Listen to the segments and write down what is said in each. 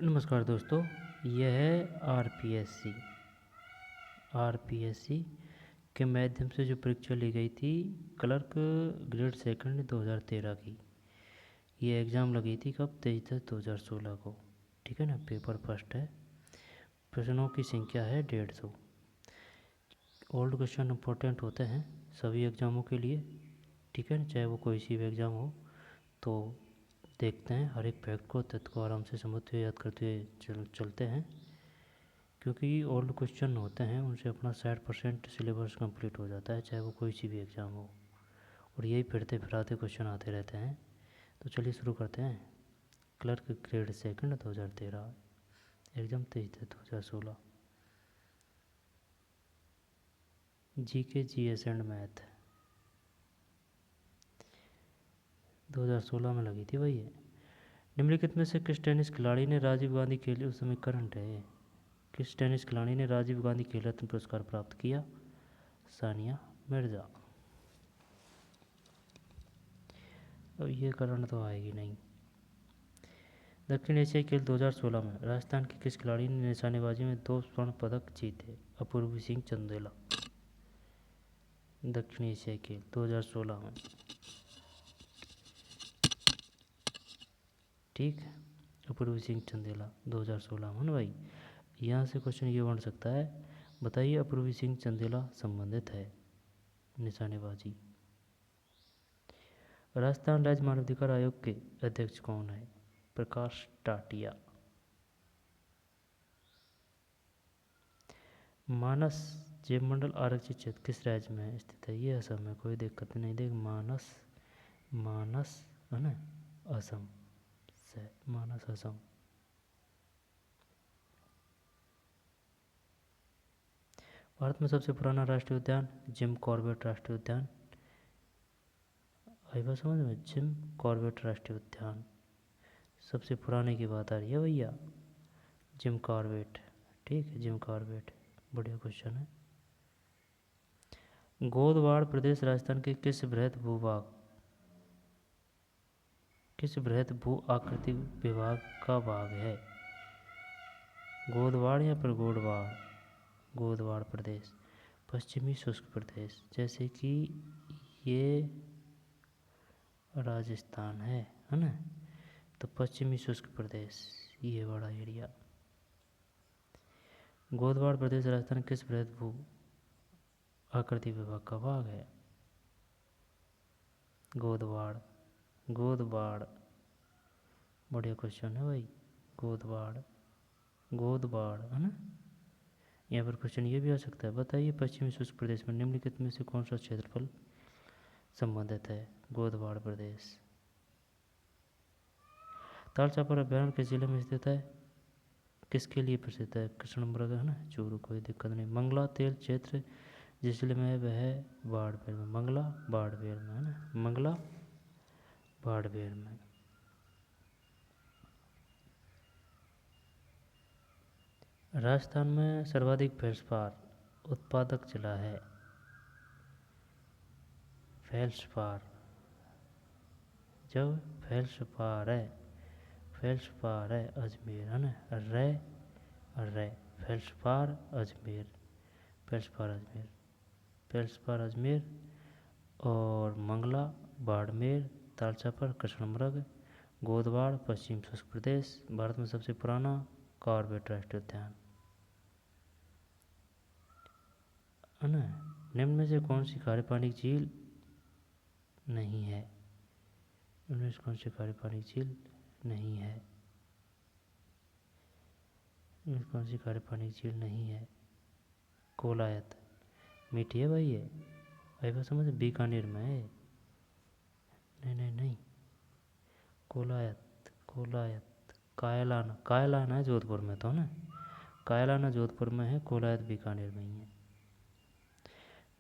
नमस्कार दोस्तों, यह है आरपीएससी के माध्यम से जो परीक्षा ली गई थी क्लर्क ग्रेड सेकंड 2013 की। ये एग्ज़ाम लगी थी कब? 23/10/2016 को। ठीक है ना। पेपर फर्स्ट है। प्रश्नों की संख्या है 150। ओल्ड क्वेश्चन इम्पोर्टेंट होते हैं सभी एग्ज़ामों के लिए। ठीक है ना, चाहे वो कोई सी भी एग्ज़ाम हो। तो देखते हैं हर एक फैक्ट को, तथ्य को आराम से समझते हुए, याद करते हुए चलते हैं, क्योंकि ओल्ड क्वेश्चन होते हैं उनसे अपना 60% सिलेबस कंप्लीट हो जाता है, चाहे वो कोई सी भी एग्ज़ाम हो। और यही फिरते फिराते क्वेश्चन आते रहते हैं। तो चलिए शुरू करते हैं। Clerk grade second 2013, exam 23/10/2016। GK, GS and math 2016 में लगी थी भाई ये। निम्नलिखित में से किस टेनिस खिलाड़ी ने राजीव गांधी खेल, उस समय करंट है, किस टेनिस खिलाड़ी ने राजीव गांधी खेल रत्न पुरस्कार प्राप्त किया? सानिया मिर्जा। अब ये करंट तो आएगी नहीं। दक्षिण एशियाई खेल 2016 में राजस्थान के किस खिलाड़ी ने निशानेबाजी में 2 स्वर्ण पदक जीते? अपूर्वी सिंह चंदेला। दक्षिण एशियाई खेल 2016 में। ठीक, अपूर्वी सिंह चंदेला 2016 में ना भाई। यहाँ से क्वेश्चन ये बन सकता है, बताइए अपूर्वी सिंह चंदेला संबंधित है निशानेबाजी। राजस्थान राज्य मानवाधिकार आयोग के अध्यक्ष कौन है? प्रकाश टाटिया। मानस जैव मंडल आरक्षित क्षेत्र किस राज्य में स्थित है? ये असम में, कोई दिक्कत नहीं। देख मानस है ना, असम से, मानस असम। भारत में सबसे पुराना राष्ट्रीय उद्यान जिम कॉर्बेट राष्ट्रीय उद्यान। आई बात समझ में? जिम कॉर्बेट राष्ट्रीय उद्यान सबसे पुराने की बात आ रही है भैया, जिम कॉर्बेट। ठीक है, जिम कॉर्बेट बढ़िया क्वेश्चन है। गोदवाड़ प्रदेश राजस्थान के किस बृहद भू आकृति विभाग का भाग है? गोदवाड़ या फिर गोडवाड़? गोदवाड़ प्रदेश पश्चिमी शुष्क प्रदेश, जैसे कि ये राजस्थान है ना, तो पश्चिमी शुष्क प्रदेश ये बड़ा एरिया। गोदवाड़ प्रदेश राजस्थान किस बृहद भू आकृति विभाग का भाग है? गोदवाड़ बढ़िया क्वेश्चन है भाई। गोदवाड़ है ना। यहाँ पर क्वेश्चन ये भी आ सकता है, बताइए पश्चिमी शुष्क प्रदेश में निम्नलिखित में से कौन सा क्षेत्रफल संबंधित है? गोदवाड़ प्रदेश। तालचापर अभ्यारण्य किस जिले में स्थित है? किसके लिए प्रसिद्ध है? कृष्णमृग है ना, चूरू, कोई दिक्कत नहीं। मंगला तेल क्षेत्र जिस जिले में है वह है बाड़मेर में। मंगला बाड़मेर में है ना, मंगला बाड़मेर में। राजस्थान में सर्वाधिक फेल्सपार उत्पादक जिला है? फेल्सपार, जब फेल्सपार है अजमेर है ना, फेल्सपार अजमेर। और मंगला बाड़मेर, तालचापर कृष्णमृग, गोदवाड़ पश्चिम शुष्क प्रदेश। भारत में सबसे पुराना कॉर्बेट राष्ट्रीय उद्यान है ना। निम्न में से कौन सी खारे पानी की झील नहीं है? इनमें से कौन सी खारे पानी की झील नहीं है? इनमें कौन सी खारे पानी की झील नहीं है? कोलायत मीठी है भाई ये, भाई बात समझ, बीकानेर में है। नहीं, कोलायत कायलाना है जोधपुर में, तो ना कायलाना जोधपुर में है, कोलायत बीकानेर में ही है।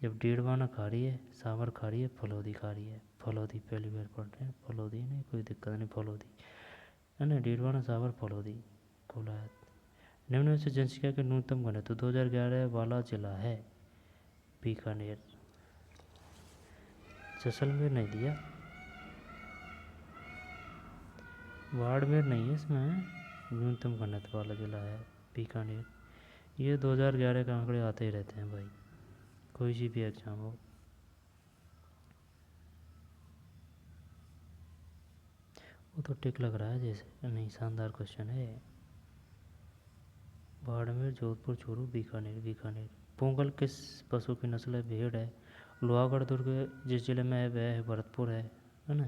जब डीडवाना खा रही है, सावर खा रही है, फलौदी खा रही है। फलौदी पहली बार पढ़ रहे हैं, फलौदी नहीं, कोई दिक्कत नहीं, फलौदी है ना। डीडवाना, सावर, फलौदी, कोलायत। निम्न में से जनसंख्या के न्यूनतम घनत्व 2011 वाला जिला है? बीकानेर। जैसलमेर नहीं दिया, बाड़मेर नहीं है इसमें, न्यूनतम घनत्व वाला जिला है बीकानेर। ये 2011 के आंकड़े आते ही रहते हैं भाई, कोई सी भी एग्ज़ाम हो। वो तो टिक लग रहा है जैसे, नहीं शानदार क्वेश्चन है। बाड़मेर, जोधपुर, चूरू, बीकानेर। बीकानेर। पोंगल किस पशु की नस्ल है? भेड़ है। लोहागढ़ दुर्ग जिस जिले में है वह है भरतपुर है ना।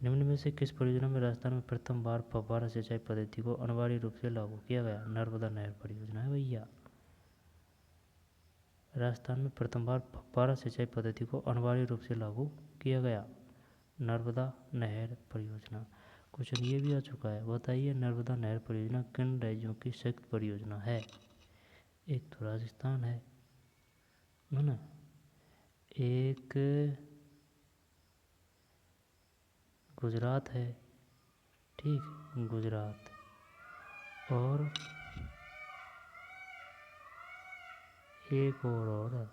निम्न में से किस परियोजना में राजस्थान में प्रथम बार फव्वारा सिंचाई पद्धति को अनिवार्य रूप से लागू किया गया? नर्मदा नहर परियोजना है भैया। राजस्थान में प्रथम बार फव्वारा सिंचाई पद्धति को अनिवार्य रूप से लागू किया गया, नर्मदा नहर परियोजना। क्वेश्चन ये भी आ चुका है, बताइए नर्मदा नहर परियोजना किन राज्यों की संयुक्त परियोजना है? एक तो राजस्थान है ना, एक गुजरात है, ठीक, गुजरात, और एक और है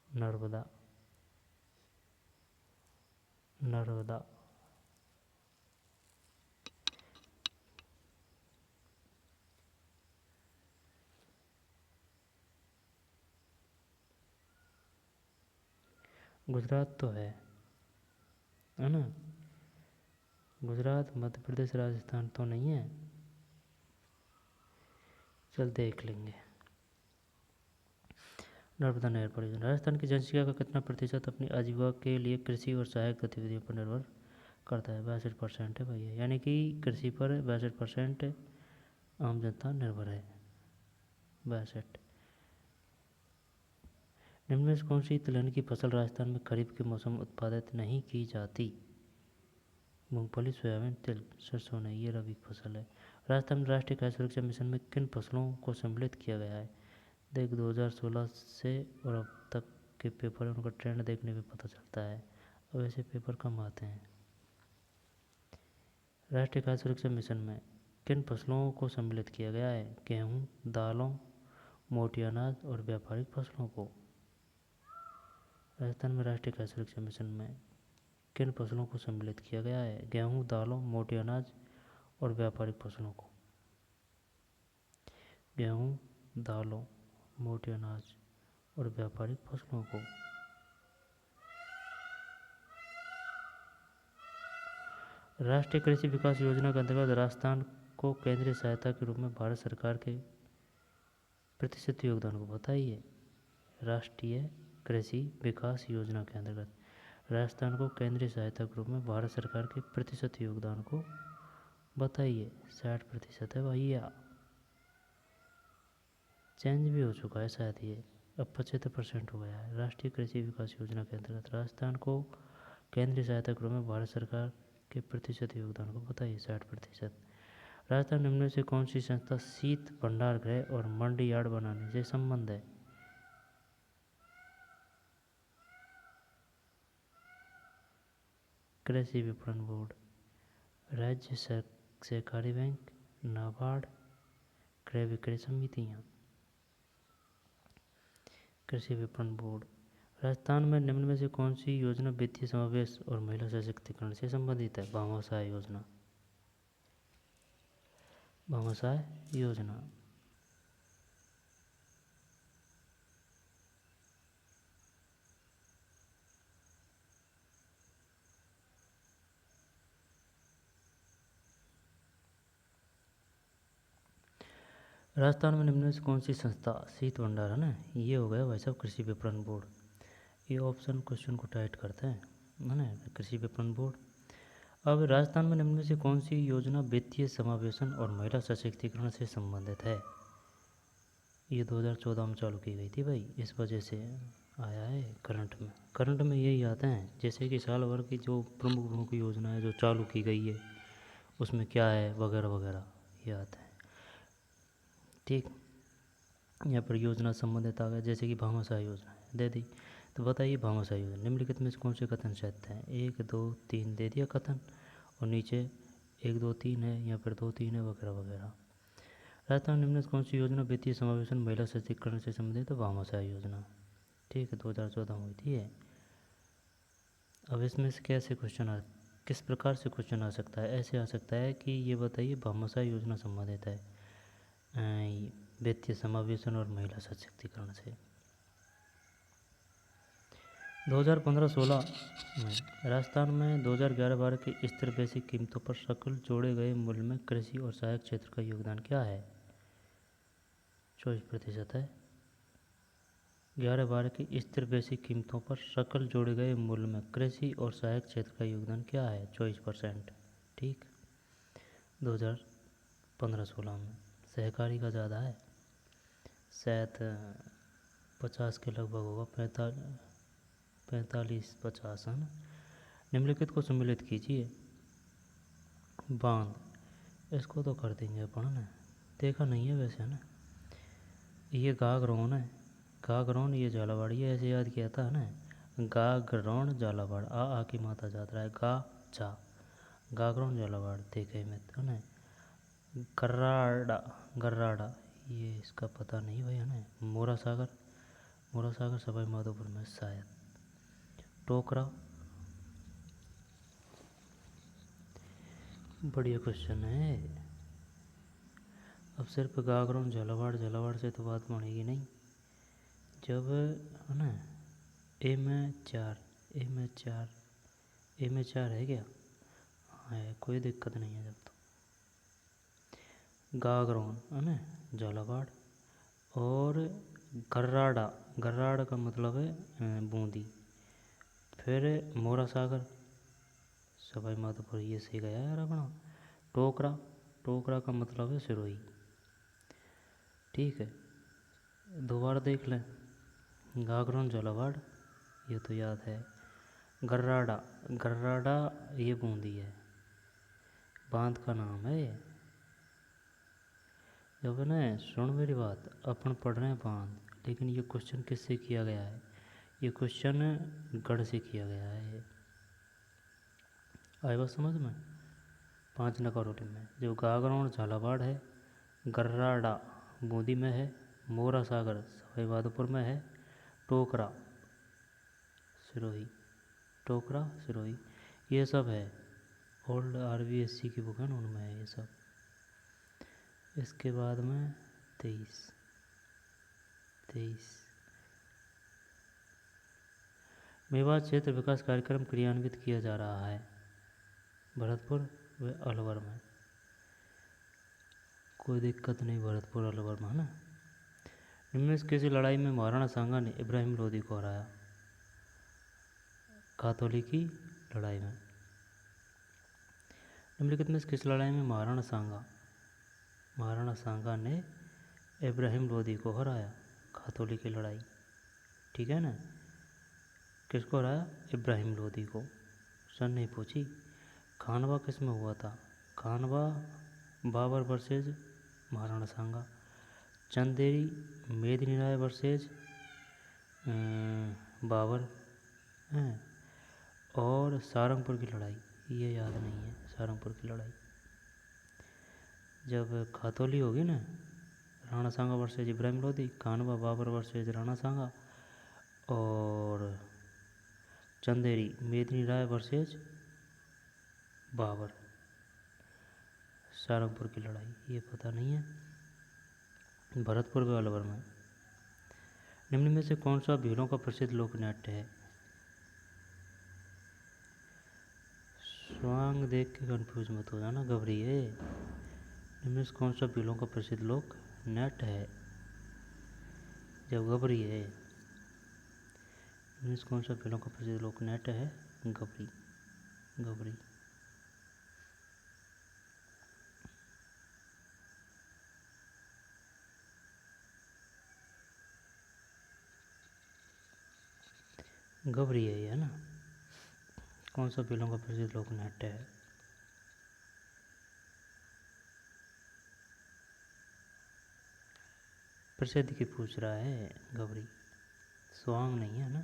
नर्मदा। नर्मदा। गुजरात तो है ना। गुजरात, मध्य प्रदेश, राजस्थान तो नहीं है। चल देख लेंगे। नर्मदा नहर परियोजना। राजस्थान की जनसंख्या का कितना प्रतिशत अपनी आजीविका के लिए कृषि और सहायक गतिविधियों पर निर्भर करता है? 62% है भैया, यानी कि कृषि पर 62% आम जनता निर्भर है। 62। निम्न में से कौन सी तिलहन की फसल राजस्थान में खरीफ के मौसम में उत्पादित नहीं की जाती? मूंगफली, सोयाबीन, तिल, सरसों नहीं, ये रबी की फसल है। राजस्थान में राष्ट्रीय खाद्य सुरक्षा मिशन में किन फसलों को सम्मिलित किया गया है? देख 2016 से और अब तक के पेपर उनका ट्रेंड देखने पे पता चलता है, अब ऐसे पेपर कम आते हैं। राष्ट्रीय खाद्य सुरक्षा मिशन में किन फसलों को सम्मिलित किया गया है? गेहूँ, दालों, मोटे अनाज और व्यापारिक फसलों को। राजस्थान में राष्ट्रीय खाद्य सुरक्षा मिशन में किन फसलों को सम्मिलित किया गया है? गेहूँ, दालों, मोटे अनाज और व्यापारिक फसलों को। गेहूँ, दालों, मोटे अनाज और व्यापारिक फसलों को। राष्ट्रीय कृषि विकास योजना के अंतर्गत राजस्थान को केंद्रीय सहायता के रूप में भारत सरकार के प्रतिशत योगदान को बताइए। राष्ट्रीय कृषि विकास योजना के अंतर्गत राजस्थान को केंद्रीय सहायता के रूप में भारत सरकार के प्रतिशत योगदान को बताइए। 60% है भैया, चेंज भी हो चुका है शायद, ये अब 75% हो गया है। राष्ट्रीय कृषि विकास योजना के अंतर्गत राजस्थान को केंद्रीय सहायता के रूप में भारत सरकार के प्रतिशत योगदान को बताइए। 60%। राजस्थान निम्न से कौन सी संस्था शीत भंडार गृह और मंडी यार्ड बनाने से संबंध है? कृषि विपणन बोर्ड, राज्य सहकारी बैंक, नाबार्ड, क्रय विक्रय समितियाँ। कृषि विपणन बोर्ड। राजस्थान में निम्न में से कौन सी योजना वित्तीय समावेश और महिला सशक्तिकरण से संबंधित है? भामाशाह योजना। भामाशाह योजना। राजस्थान में निम्न में से कौन सी संस्था शीत भंडार है ना, ये हो गया भाई साहब कृषि विपणन बोर्ड। ये ऑप्शन क्वेश्चन को टाइट करते हैं है ना, कृषि विपणन बोर्ड। अब राजस्थान में निम्न में से कौन सी योजना वित्तीय समावेशन और महिला सशक्तिकरण से संबंधित है? ये 2014 में चालू की गई थी भाई, इस वजह से आया है करंट में। करंट में यही आते हैं, जैसे कि साल भर की जो प्रमुख प्रमुख योजना है जो चालू की गई है उसमें क्या है वगैरह वगैरह, ये आता है, ठीक। यहाँ पर योजना संबंधित आ गया, जैसे कि भामाशाह योजना है दे दी। तो बताइए भामाशाह योजना निम्नलिखित में से कौन से कथन सत्य हैं? 1 2 3 दे दिया कथन, और नीचे 1 2 3 है या फिर 2 3 है वगैरह वगैरह। राजस्थान निम्न कौन सी योजना वित्तीय समावेशन महिला सशक्तिकरण से संबंधित? तो भामाशाह योजना, ठीक है, 2014 में हुई थी ये। अब इसमें से कैसे क्वेश्चन किस प्रकार से क्वेश्चन आ सकता है? ऐसे आ सकता है कि ये बताइए भामाशाह योजना संबंधित है वित्तीय समावेशन और महिला सशक्तिकरण से। 2015-16 में राजस्थान में 2011-12 की स्थिर बेसिक कीमतों पर सकल जोड़े गए मूल्य में कृषि और सहायक क्षेत्र का योगदान क्या है? 24% है। 11-12 की स्थिर बेसिक कीमतों पर सकल जोड़े गए मूल्य में कृषि और सहायक क्षेत्र का योगदान क्या है? 24%। ठीक। 2015-16 में सहकारी का ज़्यादा है, शायद 50 के लगभग होगा, 45-50 है ना। निम्नलिखित को सम्मिलित कीजिए। बांध, इसको तो कर देंगे अपन ना, देखा नहीं है वैसे है ना। ये गागरोन है, गागरोन, ये झालावाड़ी है, ऐसे याद किया था ना। गागरोन झालावाड़, आ की माता जात रहा है, गा जा, गागरोन झालावाड़ देखे में तो ना। गर्राड़ा, गर्राड़ा, ये इसका पता नहीं भाई है ना। मोरा सागर, मोरा सागर सवाई माधोपुर में शायद। टोकरा, बढ़िया क्वेश्चन है। अब सिर्फ गागरोन झालावाड़, झालावाड़ से तो बात बनेगी नहीं। जब है ना ए में 4, ए में 4, ए में 4 है क्या? हाँ है, कोई दिक्कत नहीं है जब तो। गागरोन है ना झालावाड़, और गर्राड़ा, गर्राड़ा का मतलब है बूंदी। फिर मोरा सागर सवाई माधोपुर, ये सही गया यार अपना। टोकरा, टोकरा का मतलब है सिरोही। ठीक है, दोबारा देख लें। गागरोन झालावाड़ ये तो याद है। गर्राड़ा, गर्राड़ा ये बूंदी है, बांध का नाम है ये। जब ना सुन मेरी बात, अपन पढ़ रहे हैं बांध, लेकिन ये क्वेश्चन किससे किया गया है? ये क्वेश्चन गढ़ से किया गया है। आए बात समझ में? 5 नकारोटी में जो गागरोन झालावाड़ है, गर्राड़ा बूंदी में है, मोरा सागर सवाई माधोपुर में है, टोकरा सिरोही, टोकरा सिरोही, ये सब है। ओल्ड RBSC की बुक है ना, उनमें है ये सब। इसके बाद में 23 मेवात क्षेत्र विकास कार्यक्रम क्रियान्वित किया जा रहा है भरतपुर व अलवर में। कोई दिक्कत नहीं, भरतपुर अलवर में है ना। निम्न से किसी लड़ाई में महाराणा सांगा ने इब्राहिम लोदी को हराया? कातोली की लड़ाई में। निम्नलिखित में से किस लड़ाई में महाराणा सांगा ने इब्राहिम लोदी को हराया? खातोली की लड़ाई। ठीक है ना। किसको हराया? इब्राहिम लोदी को। सन नहीं पूछी। खानवा किस में हुआ था? खानवा बाबर वर्सेज महाराणा सांगा। चंदेरी मेदिनी राय वर्सेज बाबर हैं। और सारंगपुर की लड़ाई, ये याद नहीं है। सारंगपुर की लड़ाई जब खातोली होगी ना, राणा सांगा वर्सेज इब्राहिम लोदी, खानवा बाबर वर्सेज राणा सांगा, और चंदेरी मेदिनी राय वर्सेज बाबर, सारंगपुर की लड़ाई, ये पता नहीं है। भरतपुर व अलवर में। निम्न में से कौन सा भीलों का प्रसिद्ध लोक नाट्य है? स्वांग देख के कंफ्यूज मत हो जाना, घबराइए। निम्न से कौन सा भीलों का प्रसिद्ध लोक नाट्य है? जब घबराइए। निम्न से कौन सा भीलों का प्रसिद्ध लोक नाट्य है? घबरी, घबरी। घबराइए है ना। कौन सा भीलों का प्रसिद्ध लोक नाट्य है? प्रसिद्ध की पूछ रहा है, घबरी, स्वांग नहीं है ना।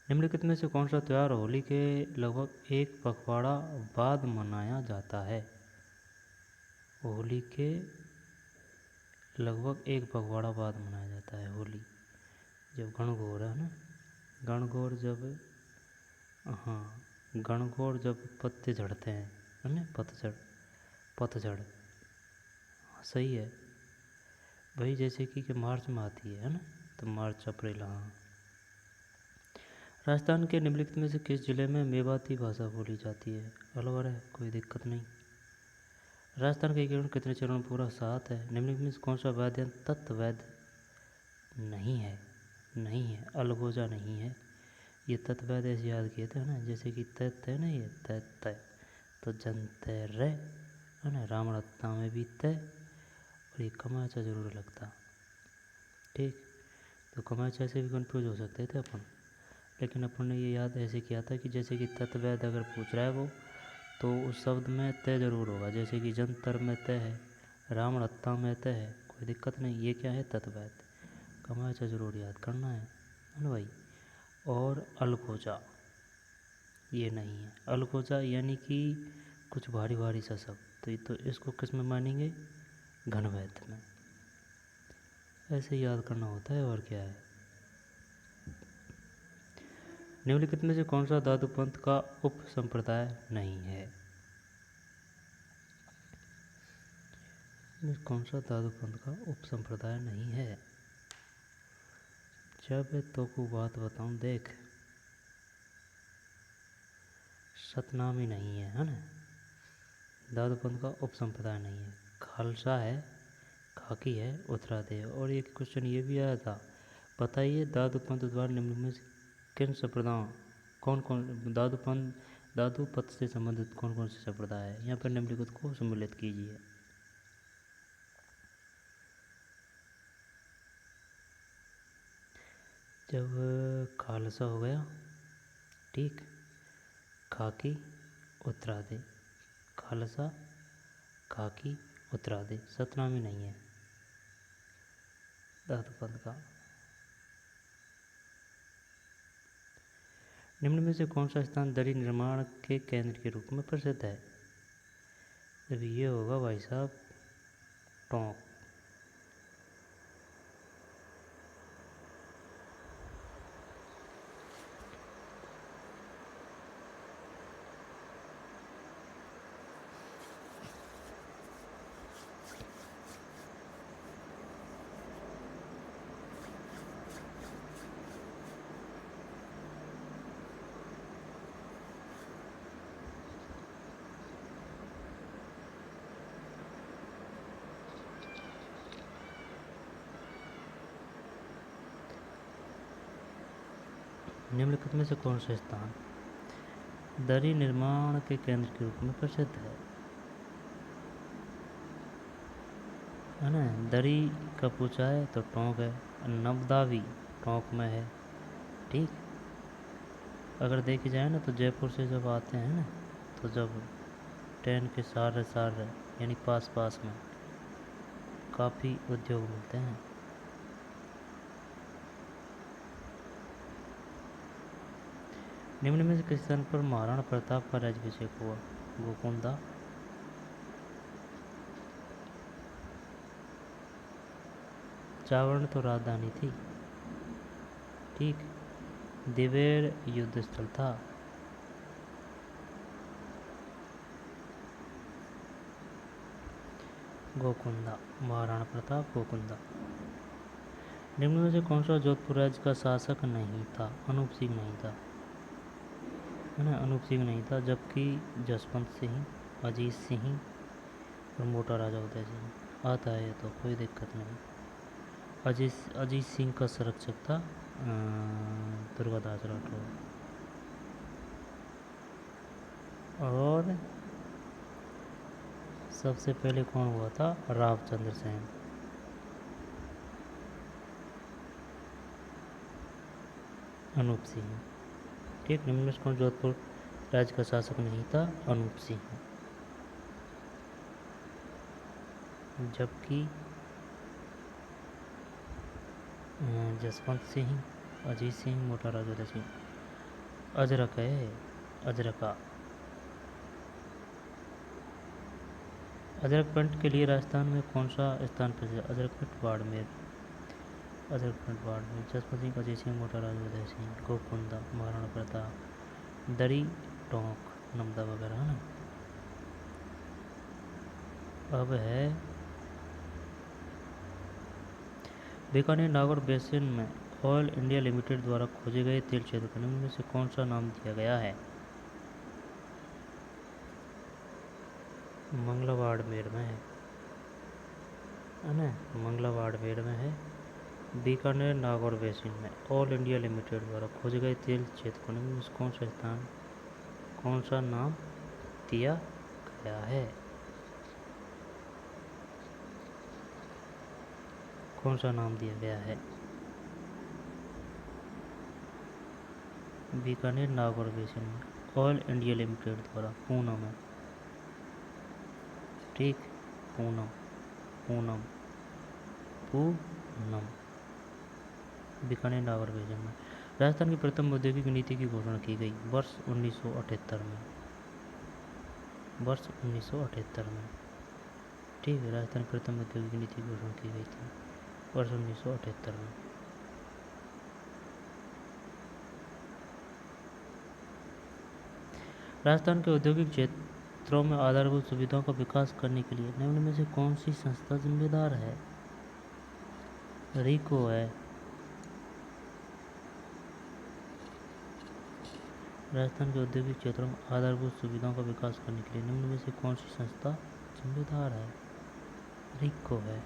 निम्नलिखित में से कौन सा त्यौहार होली के लगभग एक पखवाड़ा बाद मनाया जाता है? होली के लगभग एक पखवाड़ा बाद मनाया जाता है होली, जब गणगौर है ना, गणगौर जब हाँ, गणगौर जब पत्ते झड़ते हैं, है ना, पतझड़, पतझड़, सही है भाई। जैसे कि मार्च में आती है ना, तो मार्च अप्रैल। हाँ, राजस्थान के निम्नलिखित में से किस जिले में मेवाती भाषा बोली जाती है? अलवर है, कोई दिक्कत नहीं। राजस्थान का एकीकरण कितने चरणों में पूरा? 7 है। निम्नलिखित में से कौन सा वाद्य यंत्र तत्वैध नहीं है? नहीं है, अलगोजा नहीं है। ये तत्वैध ऐसे याद किए थे ना, जैसे कि तय है ना, ये तय तो जनते रे, है ना, रामरत्ता में भी तय, और ये कमाचा जरूर लगता। ठीक, तो कमाचा से भी कन्फ्यूज हो सकते थे अपन, लेकिन अपन ने ये याद ऐसे किया था कि जैसे कि तत्वैध अगर पूछ रहा है वो, तो उस शब्द में तय जरूर होगा। जैसे कि जंतर में तय है, रामरत्ता में तय है, कोई दिक्कत नहीं। ये क्या है? तत्वैध। कमाचा जरूर याद करना है ना भाई। और अलगोजा ये नहीं है। अलगोजा यानी कि कुछ भारी भारी सा शब्द, तो इसको किस में मानेंगे? घनवैध में। ऐसे याद करना होता है, और क्या है। निम्नलिखित में से कौन सा धातु पंथ का उप संप्रदाय नहीं है? कौन सा धातु पंथ का उप संप्रदाय नहीं है? जब तो को बात बताऊं, देख, सतनामी नहीं है, है ना, धातु पंथ का उप संप्रदाय नहीं है। खालसा है, खाकी है, उत्तरादेय। और एक क्वेश्चन ये भी आया था, बताइए धातु पंथ द्वारा निम्न में से किन संप्रदायों, कौन कौन धातु पथ से संबंधित कौन कौन से संप्रदाय है? यहाँ पर निम्नलिखित को सम्मिलित कीजिए। जब खालसा हो गया, ठीक, खाकी, उत्तरादि, खालसा, खाकी, उत्तरादि, सतनामी नहीं है धातु पद का। निम्न में से कौन सा स्थान दरी निर्माण के केंद्र के रूप में प्रसिद्ध है? जब ये होगा भाई साहब, टोंक। निम्नलिखित में से कौन सा स्थान दरी निर्माण के केंद्र के रूप में प्रसिद्ध है ना? दरी का पूछा है तो टोंक है। नवदावी टोंक में है, ठीक। अगर देखी जाए ना, तो जयपुर से जब आते हैं ना, तो जब ट्रेन के सारे यानी पास पास में काफ़ी उद्योग मिलते हैं। निम्न में से किस स्थान पर महाराणा प्रताप का राज्याभिषेक हुआ? गोकुंदा। चावर्ण तो राजधानी थी, ठीक। दिवेर युद्ध स्थल था। गोकुंदा, महाराणा प्रताप गोकुंदा। निम्न में से कौन सा जोधपुर राज्य का शासक नहीं था? अनूप सिंह नहीं था, है ना, अनूप सिंह नहीं था। जबकि जसवंत सिंह, अजीत सिंह और मोटा राजा उदय सिंह आता है, तो कोई दिक्कत नहीं। अजीत सिंह का संरक्षक था दुर्गादास राठौर। और सबसे पहले कौन हुआ था? रावचंद्र सेन। अनूप सिंह, ठीक। निम्न में कौन जोधपुर राज्य का शासक नहीं था? अनूप सिंह। जबकि जसवंत सिंह, अजीत सिंह, मोटा राजा उदय सिंह। अजरक है, अजरका। अजरक पेंट के लिए राजस्थान में कौन सा स्थान प्रसिद्ध? Ajrak paint Barmer, Ajrak paint Barmer. जसवंत सिंह, अजीत सिंह, मोटा राजा उदय सिंह, गोकुंदा, महाराणा प्रताप, दरी, टोंक, नमदा वगैरह, है ना। अब है बीकानेर नागौर बेसिन में ऑयल इंडिया लिमिटेड द्वारा खोजे गए तेल क्षेत्र को निम्न में से कौन सा नाम दिया गया है? मंगला बाड़मेर में है ना, मंगला बाड़मेर में है। बीकानेर नागौर बेसिन में ऑल इंडिया लिमिटेड द्वारा खोजे गए तेल क्षेत्र को निम्न में से कौन सा नाम दिया गया है? कौन सा नाम दिया गया है? बीकानेर नागौर बेसिन में ऑयल इंडिया लिमिटेड द्वारा पूनम है, ठीक, पूनम बीकानेर नागौर बेसिन में राजस्थान की प्रथम औद्योगिक नीति की घोषणा की गई वर्ष 1978 में, ठीक है। राजस्थान की प्रथम औद्योगिक नीति की घोषणा की गई थी वर्ष 1978 में। राजस्थान के औद्योगिक क्षेत्रों में आधारभूत सुविधाओं का विकास करने के लिए निम्न में से कौन सी संस्था जिम्मेदार है? रिको है। राजस्थान के औद्योगिक क्षेत्रों में आधारभूत सुविधाओं का विकास करने के लिए निम्न में से कौन सी संस्था जिम्मेदार है? रिको है।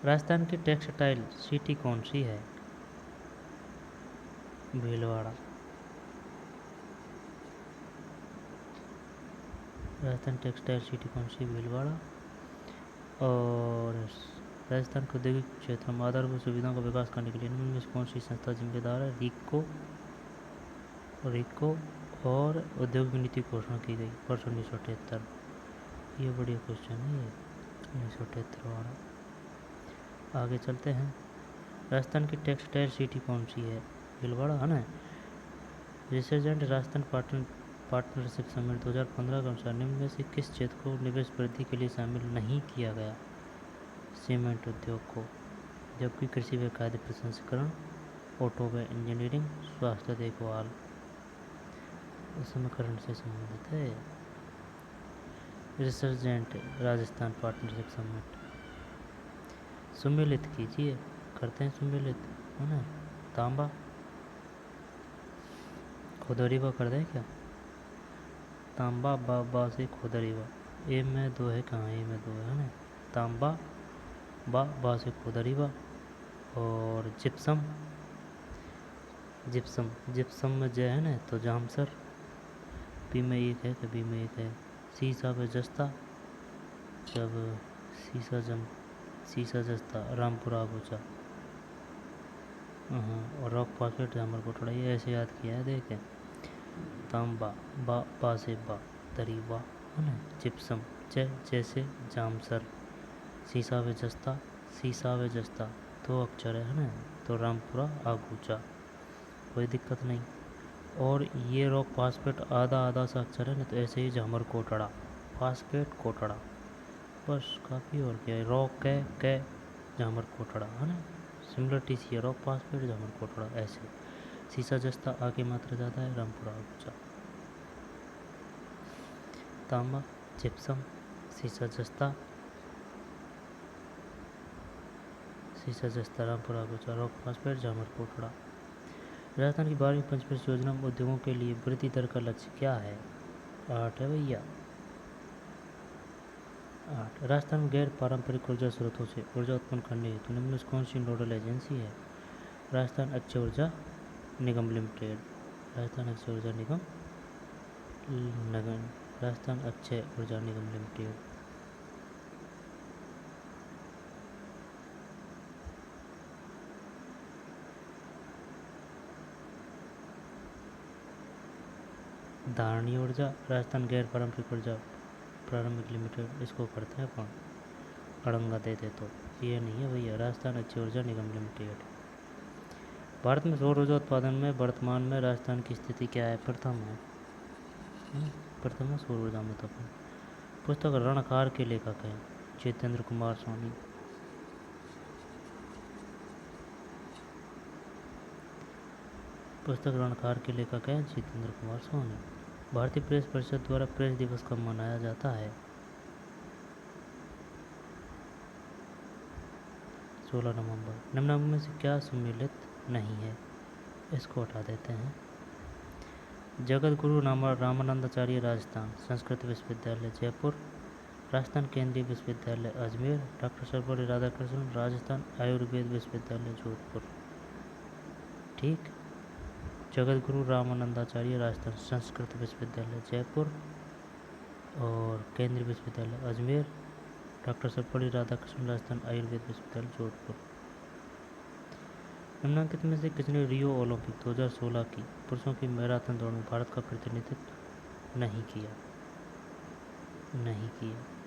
राजस्थान की टेक्सटाइल सिटी कौन सी है? भीलवाड़ा। राजस्थान टेक्सटाइल सिटी कौन सी? भीलवाड़ा। और राजस्थान के औद्योगिक क्षेत्रों में आधारभूत सुविधाओं का विकास करने के लिए निम्न में से कौन सी संस्था जिम्मेदार है? रिको और औद्योगिक नीति घोषणा की गई वर्ष 1978। ये बढ़िया क्वेश्चन है ये, 1978 वाला। आगे चलते हैं। राजस्थान की टेक्सटाइल सिटी कौन सी है? भीलवाड़ा, है ना। रिसर्जेंट राजस्थान पार्टनरशिप समिट 2015 के अनुसार निम्न में से किस क्षेत्र को निवेश वृद्धि के लिए शामिल नहीं किया गया? सीमेंट उद्योग को, जबकि कृषि व खाद्य प्रसंस्करण, ऑटो व इंजीनियरिंग, स्वास्थ्य देखभाल समीकरण से संबंधित है। रिसर्जेंट राजस्थान पार्टनरशिप समिट सुमेलित कीजिए, करते हैं सुमेलित, है ना। तांबा खोदरीवा कर दें क्या? तांबा बा से खोदरीवा, ए में दो है, कहाँ ए में दो है ना। तांबा बा से खोदरीवा। और जिप्सम में जय है ना, तो जामसर, पी में एक है, कभी में एक है। सीसा में जस्ता, जब सीसा जस्ता, रामपुरा आगोचा। और रॉक फॉस्फेट जामर कोटड़ा, ये ऐसे याद किया है, देखें। तांबा बा से बा, दरीवा, है ना। जिप्सम जैसे जामसर। सीसा व जस्ता, दो अक्षर है ना, तो रामपुरा आगूचा, कोई दिक्कत नहीं। और ये रॉक फॉस्फेट आधा सा अक्षर है ना, तो ऐसे ही झामर कोटड़ा, फॉस्फेट कोटड़ा, बस काफ़ी। और क्या है, रॉक कै झामर कोटड़ा, है ना। सिमिलरिटी सी है, रॉक फॉस्फेट झामर कोटड़ा, ऐसे। सीसा जस्ता आगे मात्रा ज़्यादा है, रामपुरा आगूचा। तांबा, जिप्सम, सीसा जस्ता, रामपुरा आगूचा, रॉक फॉस्फेट, झामर कोटड़ा। राजस्थान की 12वीं पंचवर्षीय योजना में उद्योगों के लिए वृद्धि दर का लक्ष्य क्या है? 8 है भैया, 8। राजस्थान में गैर पारंपरिक ऊर्जा स्रोतों से ऊर्जा उत्पन्न करने हेतु निम्न में कौन सी नोडल एजेंसी है? राजस्थान अक्षय ऊर्जा निगम लिमिटेड। राजस्थान अक्षय ऊर्जा निगम लिमिटेड। धारणी ऊर्जा, राजस्थान गैर पारंपरिक ऊर्जा प्रारंभिक लिमिटेड, इसको करते हैं अपन अड़ंगा देते, तो ये नहीं है भैया, राजस्थान अक्षय ऊर्जा निगम लिमिटेड। भारत में सौर ऊर्जा उत्पादन में वर्तमान में राजस्थान की स्थिति क्या है? प्रथम है सौर ऊर्जा में, तो अपन पुस्तक रणखार के लेखक हैं जितेंद्र कुमार सोनी। पुस्तक रणखार के लेखक हैं जितेंद्र कुमार सोनी। भारतीय प्रेस परिषद द्वारा प्रेस दिवस कब मनाया जाता है? 16 नवंबर। निम्नलिखित में से क्या सम्मिलित नहीं है? इसको हटा देते हैं। जगत गुरु रामानंदाचार्य राजस्थान संस्कृत विश्वविद्यालय जयपुर, राजस्थान केंद्रीय विश्वविद्यालय अजमेर, डॉक्टर सर्वपल्ली राधाकृष्णन राजस्थान आयुर्वेद विश्वविद्यालय जोधपुर। ठीक। जगत गुरु रामानंदाचार्य राजस्थान संस्कृत विश्वविद्यालय जयपुर और केंद्रीय विश्वविद्यालय अजमेर, डॉक्टर सर्वपल्ली राधाकृष्णन राजस्थान आयुर्वेद विश्वविद्यालय जोधपुर। निम्नलिखित में से किसने रियो ओलंपिक 2016 की पुरुषों की मैराथन दौड़ में भारत का प्रतिनिधित्व नहीं किया?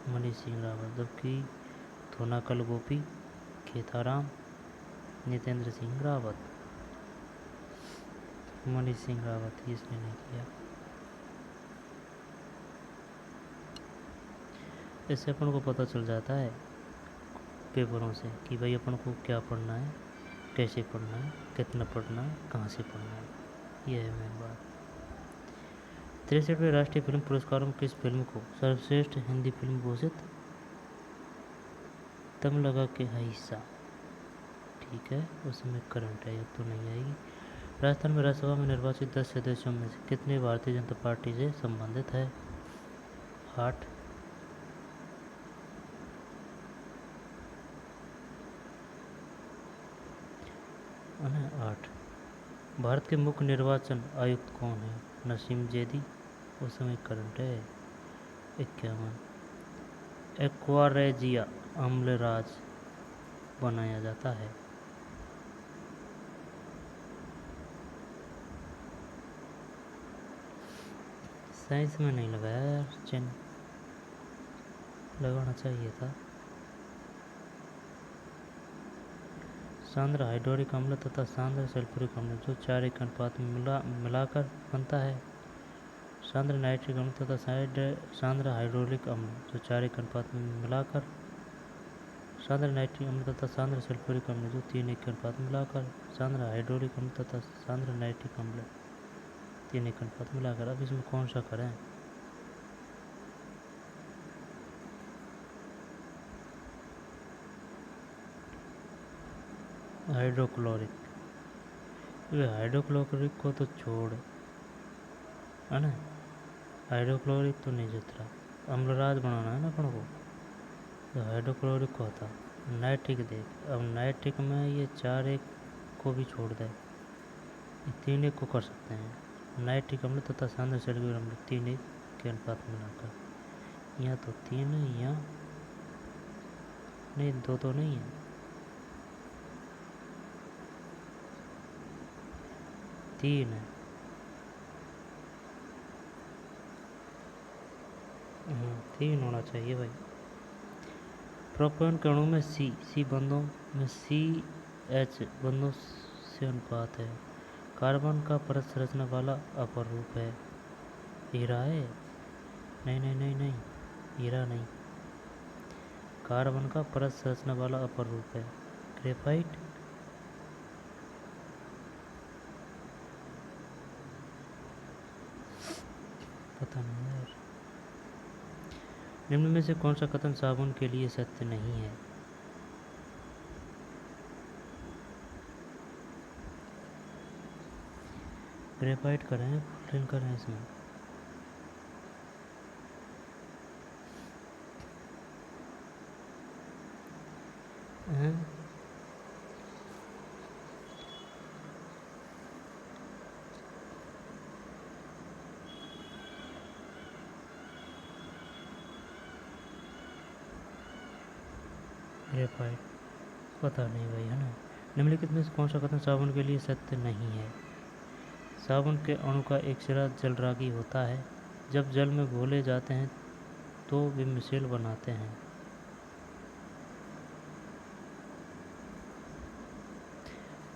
मनीष सिंह रावत। जबकि थोनाकल गोपी, खेताराम, नितेंद्र सिंह रावत। मनीष सिंह रावत ही इसने नहीं किया। इससे अपन को पता चल जाता है पेपरों से कि भाई अपन को क्या पढ़ना है, कैसे पढ़ना है, कितना पढ़ना है, कहाँ से पढ़ना है। यह है मेन बात। 63वें राष्ट्रीय फिल्म पुरस्कारों में किस फिल्म को सर्वश्रेष्ठ हिंदी फिल्म घोषित? तम लगा के है हिस्सा। ठीक है, उसमें करंट है, अब तो नहीं आएगी। राजस्थान में राज्यसभा में निर्वाचित 10 सदस्यों में से कितने भारतीय जनता पार्टी से संबंधित है? 8। 8। भारत के मुख्य निर्वाचन आयुक्त कौन है? नसीम जैदी। उस समय करंट है। 51। एक्वारेजिया अम्लराज बनाया जाता है? साइंस में नहीं लगाया यार चिन्ह, लगाना चाहिए था। सांद्र हाइड्रोलिक अम्ल तथा सांद्र सल्फ्यूरिक अम्ल जो 4 एक अनुपात में मिलाकर बनता है। सांद्र नाइट्रिक अम्ल तथा सांद्र हाइड्रोलिक अम्ल जो 4 एक अनुपात में मिलाकर। सांद्र नाइट्रिक अम्ल तथा सांद्र सल्फ्यूरिक अम्ल जो 3 एक अनुपात में मिलाकर। सांद्र हाइड्रोलिक अम्ल तथा सांद्र नाइट्रिक अम्ल 3 एक अनुपात मिलाकर। अब इसमें कौन सा करें? हाइड्रोक्लोरिक। हाइड्रोक्लोरिक को तो छोड़, है ना, हाइड्रोक्लोरिक तो नहीं जच रहा। अम्लराज बनाना है ना अपन को, तो हाइड्रोक्लोरिक को होता। नाइट्रिक देख, अब नाइट्रिक में ये 4 एक को भी छोड़ दे, ये 3 एक को कर सकते हैं। नाइट्रिक अम्ल तथा सांद्र सल्फ्यूरिक अम्ल 3 एक के अनुपात मिलाकर। यहाँ तो 3 है, यहाँ नहीं, 2 तो नहीं है, 3 है। 3 होना चाहिए भाई। प्रोपेन के अणु में सी बंधों में CH बंधों से अनुपात है। कार्बन का परत संरचना वाला अपर रूप है। हीरा है? नहीं नहीं नहीं नहीं, हीरा नहीं। कार्बन का परत संरचना वाला अपर रूप है ग्रेफाइट। पता नहीं यार। निम्न में से कौन सा कथन साबुन के लिए सत्य नहीं है? ग्रेफाइट करें, फुलरिन करें इसमें। ग्रेफाइट पता नहीं भाई, है ना। निम्नलिखित में से कौन सा कथन साबुन के लिए सत्य नहीं है? साबुन के अणु का एक सिरा जलरागी होता है। जब जल में घोले जाते हैं तो वे मिश्रण बनाते हैं।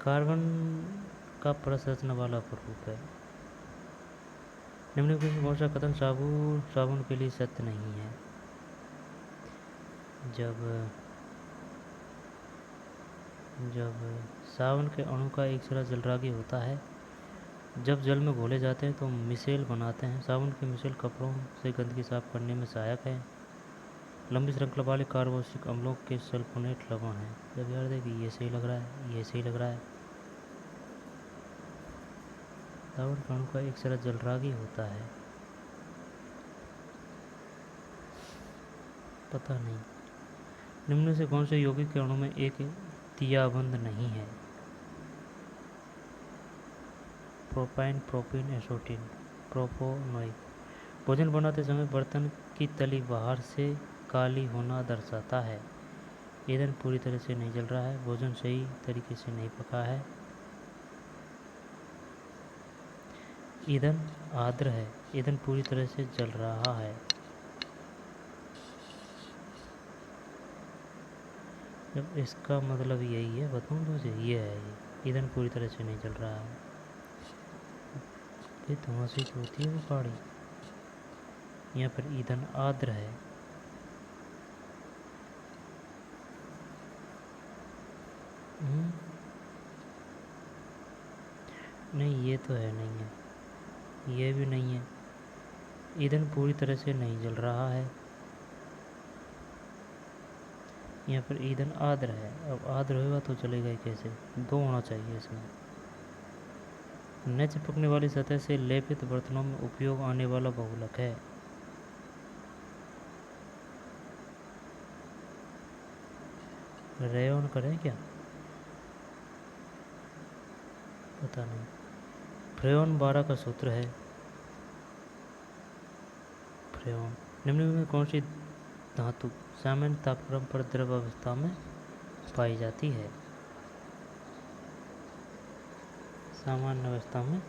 कार्बन का परत संरचना वाला रूप है। निम्नलिखित में कौन सा कथन साबुन के लिए सत्य नहीं है? जब जब सावन के अणु का एक सिरा जलरागी होता है, जब जल में घोले जाते हैं तो मिसेल बनाते हैं। साबुन की मिसेल कपड़ों से गंदगी साफ करने में सहायक है। लंबी श्रृंखला वाले कार्बोक्सिलिक अम्लों के सल्फोनेट लवण है। जब यार देखिए ये सही लग रहा है, ये सही लग रहा है। साबुन के अणु का एक सिरा जलरागी होता है, पता नहीं। निम्न से कौन से यौगिक के अणु में एक तियाबंध नहीं है? प्रोपाइन, प्रोपीन, एसोटिन, प्रोपोनोइक। भोजन बनाते समय बर्तन की तली बाहर से काली होना दर्शाता है। ईंधन पूरी तरह से नहीं जल रहा है। भोजन सही तरीके से नहीं पका है। ईंधन आर्द्र है। ईंधन पूरी तरह से जल रहा है। जब इसका मतलब यही है, बताऊँ तुझे, ये है, ये ईंधन पूरी तरह से नहीं जल रहा है। ये धुआं से जो होती है वो काड़ी, या फिर ईंधन आर्द्र है। नहीं, ये तो है नहीं है, ये भी नहीं है। ईंधन पूरी तरह से नहीं जल रहा है, या फिर ईंधन आर्द्र है। अब आर्द्र होगा तो चलेगा ही कैसे? दो होना चाहिए इसमें। न चिपकने वाली सतह से लेपित बर्तनों में उपयोग आने वाला बहुलक है। रेयॉन करें क्या? पता नहीं। फ्रेयॉन 12 का सूत्र है। फ्रेयॉन। निम्न में कौन सी धातु सामान्य तापक्रम पर द्रव अवस्था में पाई जाती है? सामान्य अवस्था में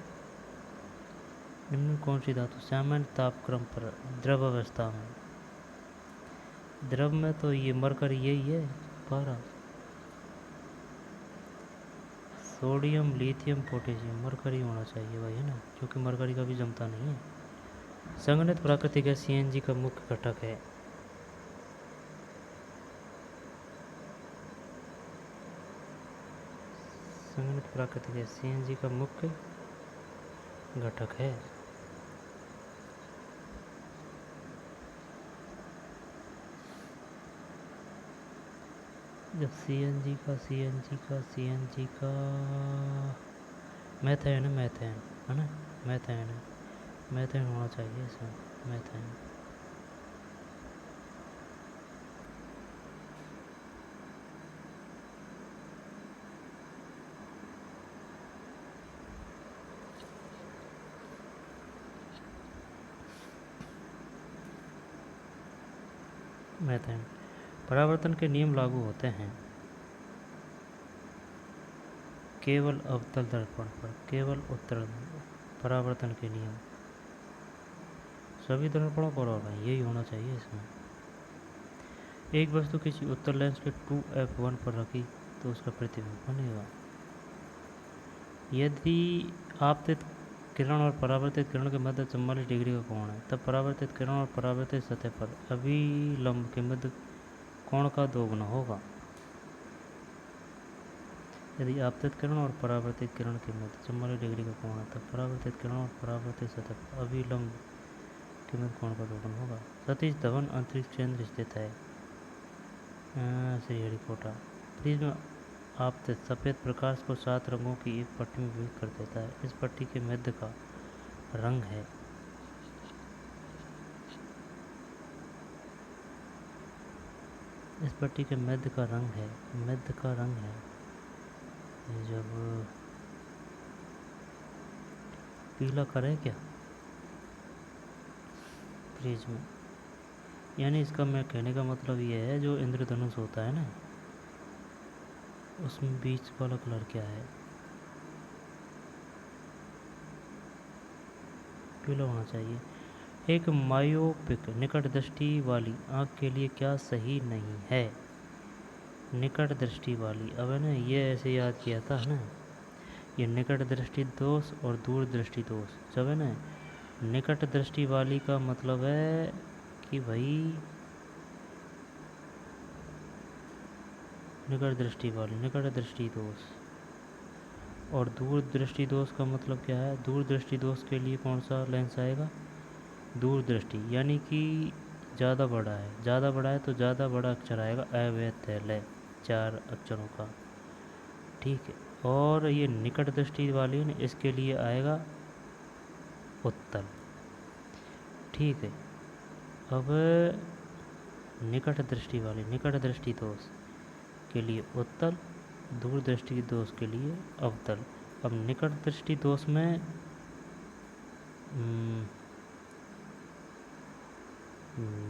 निम्न में कौन सी धातु सामान्य तापक्रम पर द्रव अवस्था में? द्रव में तो ये मरकरी यही है, 12। सोडियम, लिथियम, पोटेशियम, मरकरी होना चाहिए भाई, है ना, क्योंकि मरकरी का भी जमता नहीं है। संघनित प्राकृतिक गैस सीएनजी का मुख्य घटक है। संघनित प्राकृतिक गैस सीएनजी का मुख्य घटक है। जब सीएनजी का मैथेन है ना, मैथेन होना चाहिए इसमें, मैथेन। मैथेन। परावर्तन के नियम लागू होते हैं केवल अवतल दर्पण पर, केवल उत्तल परावर्तन के नियम सभी दर्पणों पर होगा, यही होना चाहिए इसमें। एक वस्तु किसी उत्तल लेंस के 2f1 पर रखी तो उसका प्रतिबिंब बनेगा। यदि आपतित किरण और परावर्तित किरण के मध्य 44 डिग्री का कोण है, तब परावर्तित किरण और परावर्तित सतह पर अभिलंब के मध्य कोण का दोगुना होगा। यदि आपतित किरण और परावर्तित किरण के मध्य 44 डिग्री का कोण है, तब परावर्तित किरण और परावर्तित सतह पर अभिलंब के मध्य कोण का दोगुना होगा। सतीश धवन अंतरिक्ष केंद्र स्थित है श्रीहरिकोटा। प्रिज्म आपतित सफ़ेद प्रकाश को 7 रंगों की एक पट्टी में विभक्त कर देता है। इस पट्टी के मध्य का रंग है मध्य का रंग है जब पीला करें क्या प्रिज्म, यानी इसका मैं कहने का मतलब ये है, जो इंद्रधनुष होता है ना, उसमें बीच वाला कलर क्या है? पीला होना चाहिए। एक मायोपिक निकट दृष्टि वाली आँख के लिए क्या सही नहीं है? निकट दृष्टि वाली, अब है ना, ये ऐसे याद किया था ना, ये निकट दृष्टि दोष और दूर दृष्टि दोष। जब है ना, निकट दृष्टि वाली का मतलब है कि भाई निकट दृष्टि वाली, निकट दृष्टि दोष। और दूर दृष्टि दोष का मतलब क्या है? दूर दृष्टि दोष के लिए कौन सा लेंस आएगा? दूर दृष्टि, यानी कि ज़्यादा बड़ा है, ज़्यादा बड़ा है तो ज़्यादा बड़ा अक्षर आएगा अवैतैलय, 4 अक्षरों का, ठीक है। और ये निकट दृष्टि वाली ने इसके लिए आएगा उत्तल, ठीक है। अब निकट दृष्टि वाली, निकट दृष्टि दोष के लिए उत्तल, दूर दृष्टि दोष के लिए अवतल। अब निकट दृष्टि दोष में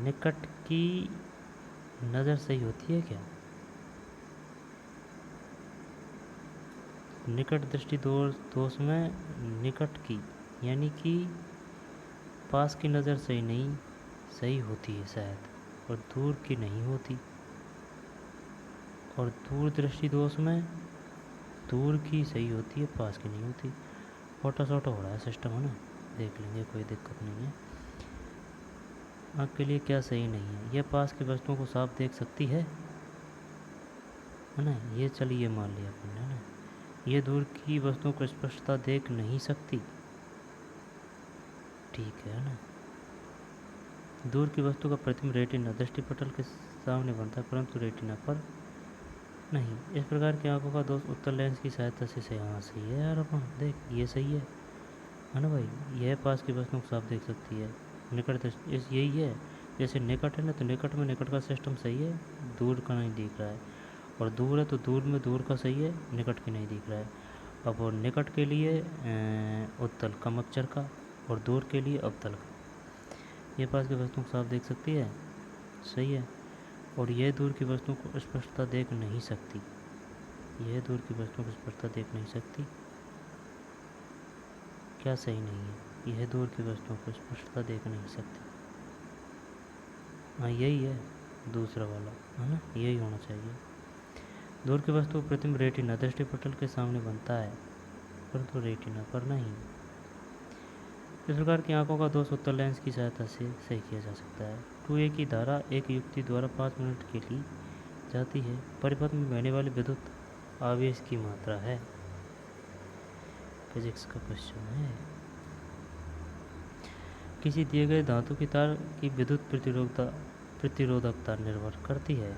निकट की नज़र सही होती है क्या? निकट दृष्टि दोष में निकट की यानी कि पास की नज़र सही होती है शायद, और दूर की नहीं होती। और दूर दृष्टि दोष में दूर की सही होती है, पास की नहीं होती। छोटा छोटा हो रहा है सिस्टम, है ना, देख लेंगे, कोई दिक्कत नहीं है। आँख के लिए क्या सही नहीं है? यह पास की वस्तुओं को साफ देख सकती है ना, ये चलिए मान लिया अपन ने, है ना। ये दूर की वस्तुओं को स्पष्टता देख नहीं सकती, ठीक है ना। दूर की वस्तु का प्रतिबिंब रेटिना दृष्टिपटल के सामने बनता है, परंतु रेटिना पर नहीं। इस प्रकार की आंखों का दोष उत्तल लेंस की सहायता से सही, हाँ सही है यार, अपन देख ये सही है ना भाई। यह पास की वस्तुओं को साफ देख सकती है, निकट दृष्टि इस यही है। जैसे निकट है ना, तो निकट में निकट का सिस्टम सही है, दूर का नहीं दिख रहा है। और दूर है तो दूर में दूर का सही है, निकट की नहीं दिख रहा है। अब और निकट के लिए उत्तल कम अक्षर का, और दूर के लिए अवतल का। ये पास की वस्तुओं को साफ देख सकती है, सही है। और यह दूर की वस्तुओं को स्पष्टता देख नहीं सकती, यह दूर की वस्तुओं को स्पष्टता देख नहीं सकती, क्या सही नहीं है? यह दूर की वस्तुओं को स्पष्टता देख नहीं सकती, हाँ यही है दूसरा वाला, है ना, यही होना चाहिए। दूर की वस्तु प्रतिबिंब रेटिना दृष्टिपटल के सामने बनता है, परंतु रेटिना पर नहीं। इस प्रकार की आंखों का दोष उत्तल लेंस की सहायता से सही किया जा सकता है। 2A की धारा एक युक्ति द्वारा 5 मिनट के लिए जाती है। परिपथ में बहने वाली विद्युत आवेश की मात्रा है, फिजिक्स का क्वेश्चन है। किसी दिए गए धातु की तार की विद्युत प्रतिरोधकता निर्भर करती है।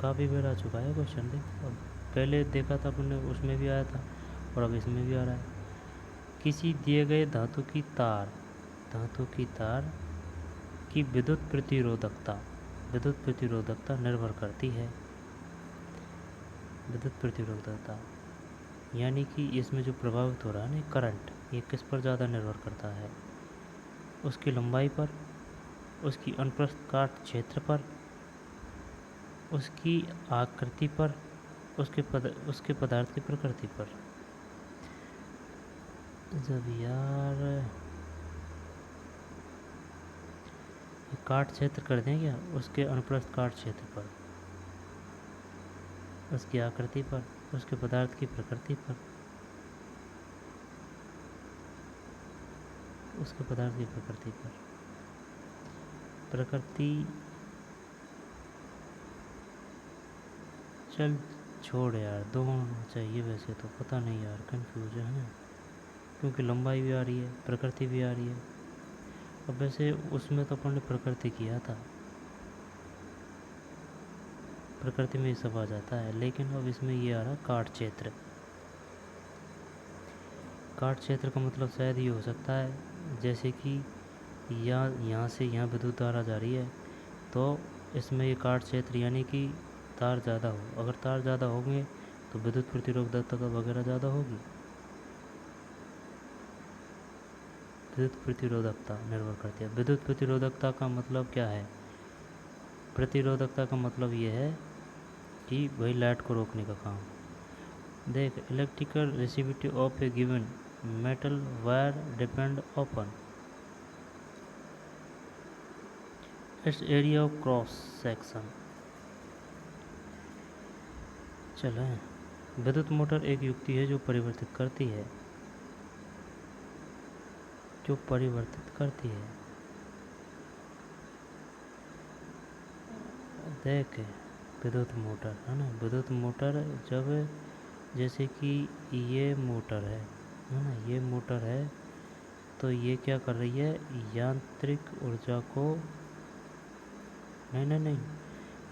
काफ़ी बार आ चुका है क्वेश्चन, देख अब पहले देखा था अपने, उसमें भी आया था और अब इसमें भी आ रहा है। किसी दिए गए धातु की तार की विद्युत प्रतिरोधकता निर्भर करती है। विद्युत प्रतिरोधकता यानी कि इसमें जो प्रभावित हो रहा है ना करंट, ये किस पर ज़्यादा निर्भर करता है? उसकी लंबाई पर, उसकी अनुप्रस्थ काट क्षेत्र पर, उसकी आकृति पर, उसके पदार्थ की प्रकृति पर। जब यार काट क्षेत्र कर दें क्या, उसके अनुप्रस्थ काट क्षेत्र पर, उसकी आकृति पर, उसके पदार्थ की प्रकृति पर, उसके पदार्थ की प्रकृति पर, प्रकृति, चल छोड़ यार, दो होना चाहिए वैसे तो, पता नहीं यार, कंफ्यूज है ना, क्योंकि लंबाई भी आ रही है, प्रकृति भी आ रही है। अब वैसे उसमें तो अपन ने प्रकृति किया था, प्रकृति में ये सब आ जाता है, लेकिन अब इसमें ये आ रहा काट क्षेत्र। काट क्षेत्र का मतलब शायद ये हो सकता है, जैसे कि यहाँ से यहाँ विद्युत धारा जा रही है, तो इसमें ये काट क्षेत्र यानी कि तार ज़्यादा हो, अगर तार ज़्यादा होंगे तो विद्युत प्रतिरोधकता वगैरह ज़्यादा होगी। विद्युत प्रतिरोधकता निर्भर करती है। विद्युत प्रतिरोधकता का मतलब क्या है? प्रतिरोधकता का मतलब ये है कि वही लाइट को रोकने का काम। देख, electrical resistivity of A given metal wire depend upon its area of cross section. चलो, विद्युत मोटर एक युक्ति है जो परिवर्तित करती है, देख विद्युत मोटर है ना, विद्युत मोटर जब जैसे कि ये मोटर है ना, ये मोटर है तो ये क्या कर रही है, यांत्रिक ऊर्जा को, नहीं नहीं नहीं,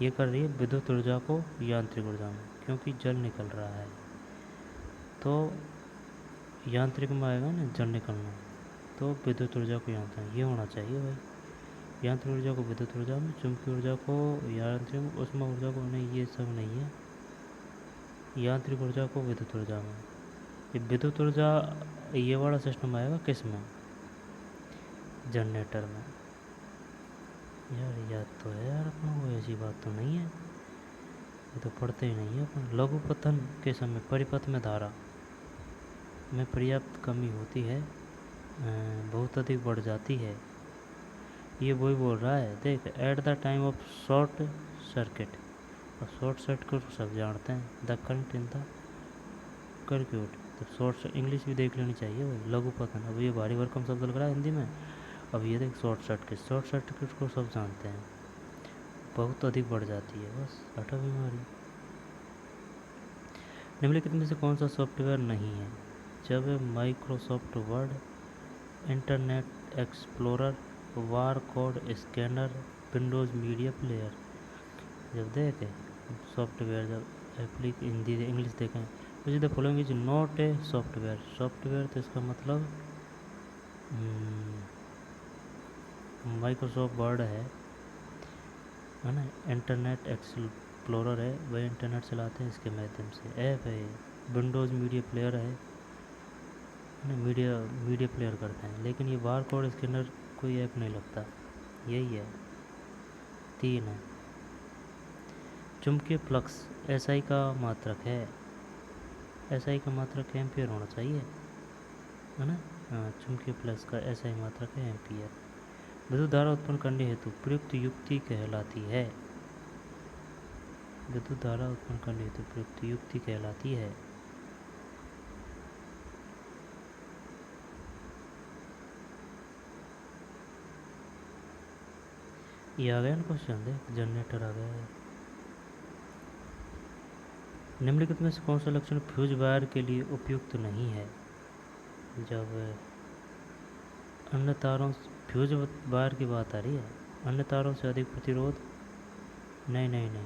ये कर रही है विद्युत ऊर्जा को यांत्रिक ऊर्जा में, क्योंकि जल निकल रहा है तो यांत्रिक में आएगा ना जल निकलना, तो विद्युत ऊर्जा को यांत्रिक, ये होना चाहिए भाई, यांत्रिक ऊर्जा को विद्युत ऊर्जा में, चुंबकीय ऊर्जा को यांत्रिक, ऊष्मा ऊर्जा को नहीं, ये सब नहीं है, यांत्रिक ऊर्जा को विद्युत ऊर्जा में। ये विद्युत ऊर्जा ये वाला सिस्टम आएगा किस में, जनरेटर में। यार याद तो है यार अपना को, ऐसी बात तो नहीं है, ये तो पढ़ते ही नहीं है अपन। लघु पतन के समय परिपथ में धारा में पर्याप्त कमी होती है, बहुत अधिक बढ़ जाती है, ये वही बोल रहा है। देख, at the time of short circuit, और शॉर्ट सर्किट को सब जानते हैं, the current in the circuit, तो शॉर्ट इंग्लिश भी देख लेनी चाहिए भाई। लघु पतन, अब ये भारी भरकम शब्द लग रहा है हिंदी में, अब ये देख शॉर्ट सर्किट, शॉर्ट सर्किट को सब जानते हैं, बहुत अधिक बढ़ जाती है, बस हटा बीमारी। निम्नलिखित में से कौन सा सॉफ्टवेयर नहीं है, जब Microsoft Word, Internet Explorer, bar code scanner, Windows Media Player. जब देखें सॉफ्टवेयर, जब हिंदी इंग्लिश देखें, which the following is not a software, software तो इसका मतलब माइक्रोसॉफ्ट वर्ड है ना, इंटरनेट एक्सप्लोरर है, वह इंटरनेट चलाते हैं इसके माध्यम से, ऐप है, विंडोज़ मीडिया प्लेयर है ना, मीडिया प्लेयर करते हैं, लेकिन ये बार कोड स्कैनर कोई ऐप नहीं लगता, यही है। 3 है, चुंबकीय फ्लक्स एसआई का मात्रक है, एसआई का मात्रक एम्पियर होना चाहिए है ना, हाँ, चुंबकीय फ्लक्स का एसआई मात्रक है एम्पियर। विद्युत धारा उत्पन्न करने हेतु प्रयुक्त युक्ति कहलाती है, विद्युत धारा उत्पन्न करने हेतु प्रयुक्त युक्ति कहलाती है। ये आ गया ना क्वेश्चन, देख जनरेटर आ गया है। निम्नलिखित में से कौन सा लक्षण फ्यूज वायर के लिए उपयुक्त नहीं है, जब अन्य तारों, फ्यूज वायर की बात आ रही है, अन्य तारों से अधिक प्रतिरोध, नहीं नहीं नहीं,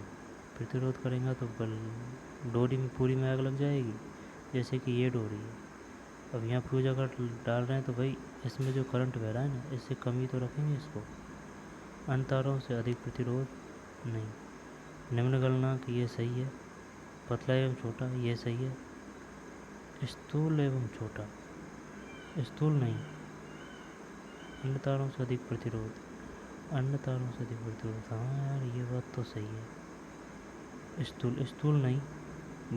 प्रतिरोध करेंगे तो डोरी में पूरी में आग लग जाएगी, जैसे कि ये डोरी है, अब यहाँ फ्यूज अगर डाल रहे हैं तो भाई इसमें जो करंट बह रहा है ना, इससे कमी तो रखेंगे इसको। अन्य तारों से अधिक प्रतिरोध नहीं, निम्न गलनांक ये सही है, पतला एवं छोटा ये सही है, स्थूल एवं छोटा, स्थूल नहीं, अन्य तारों से अधिक प्रतिरोध, अन्य तारों से अधिक प्रतिरोध, हाँ यार ये बात तो सही है, स्थूल नहीं,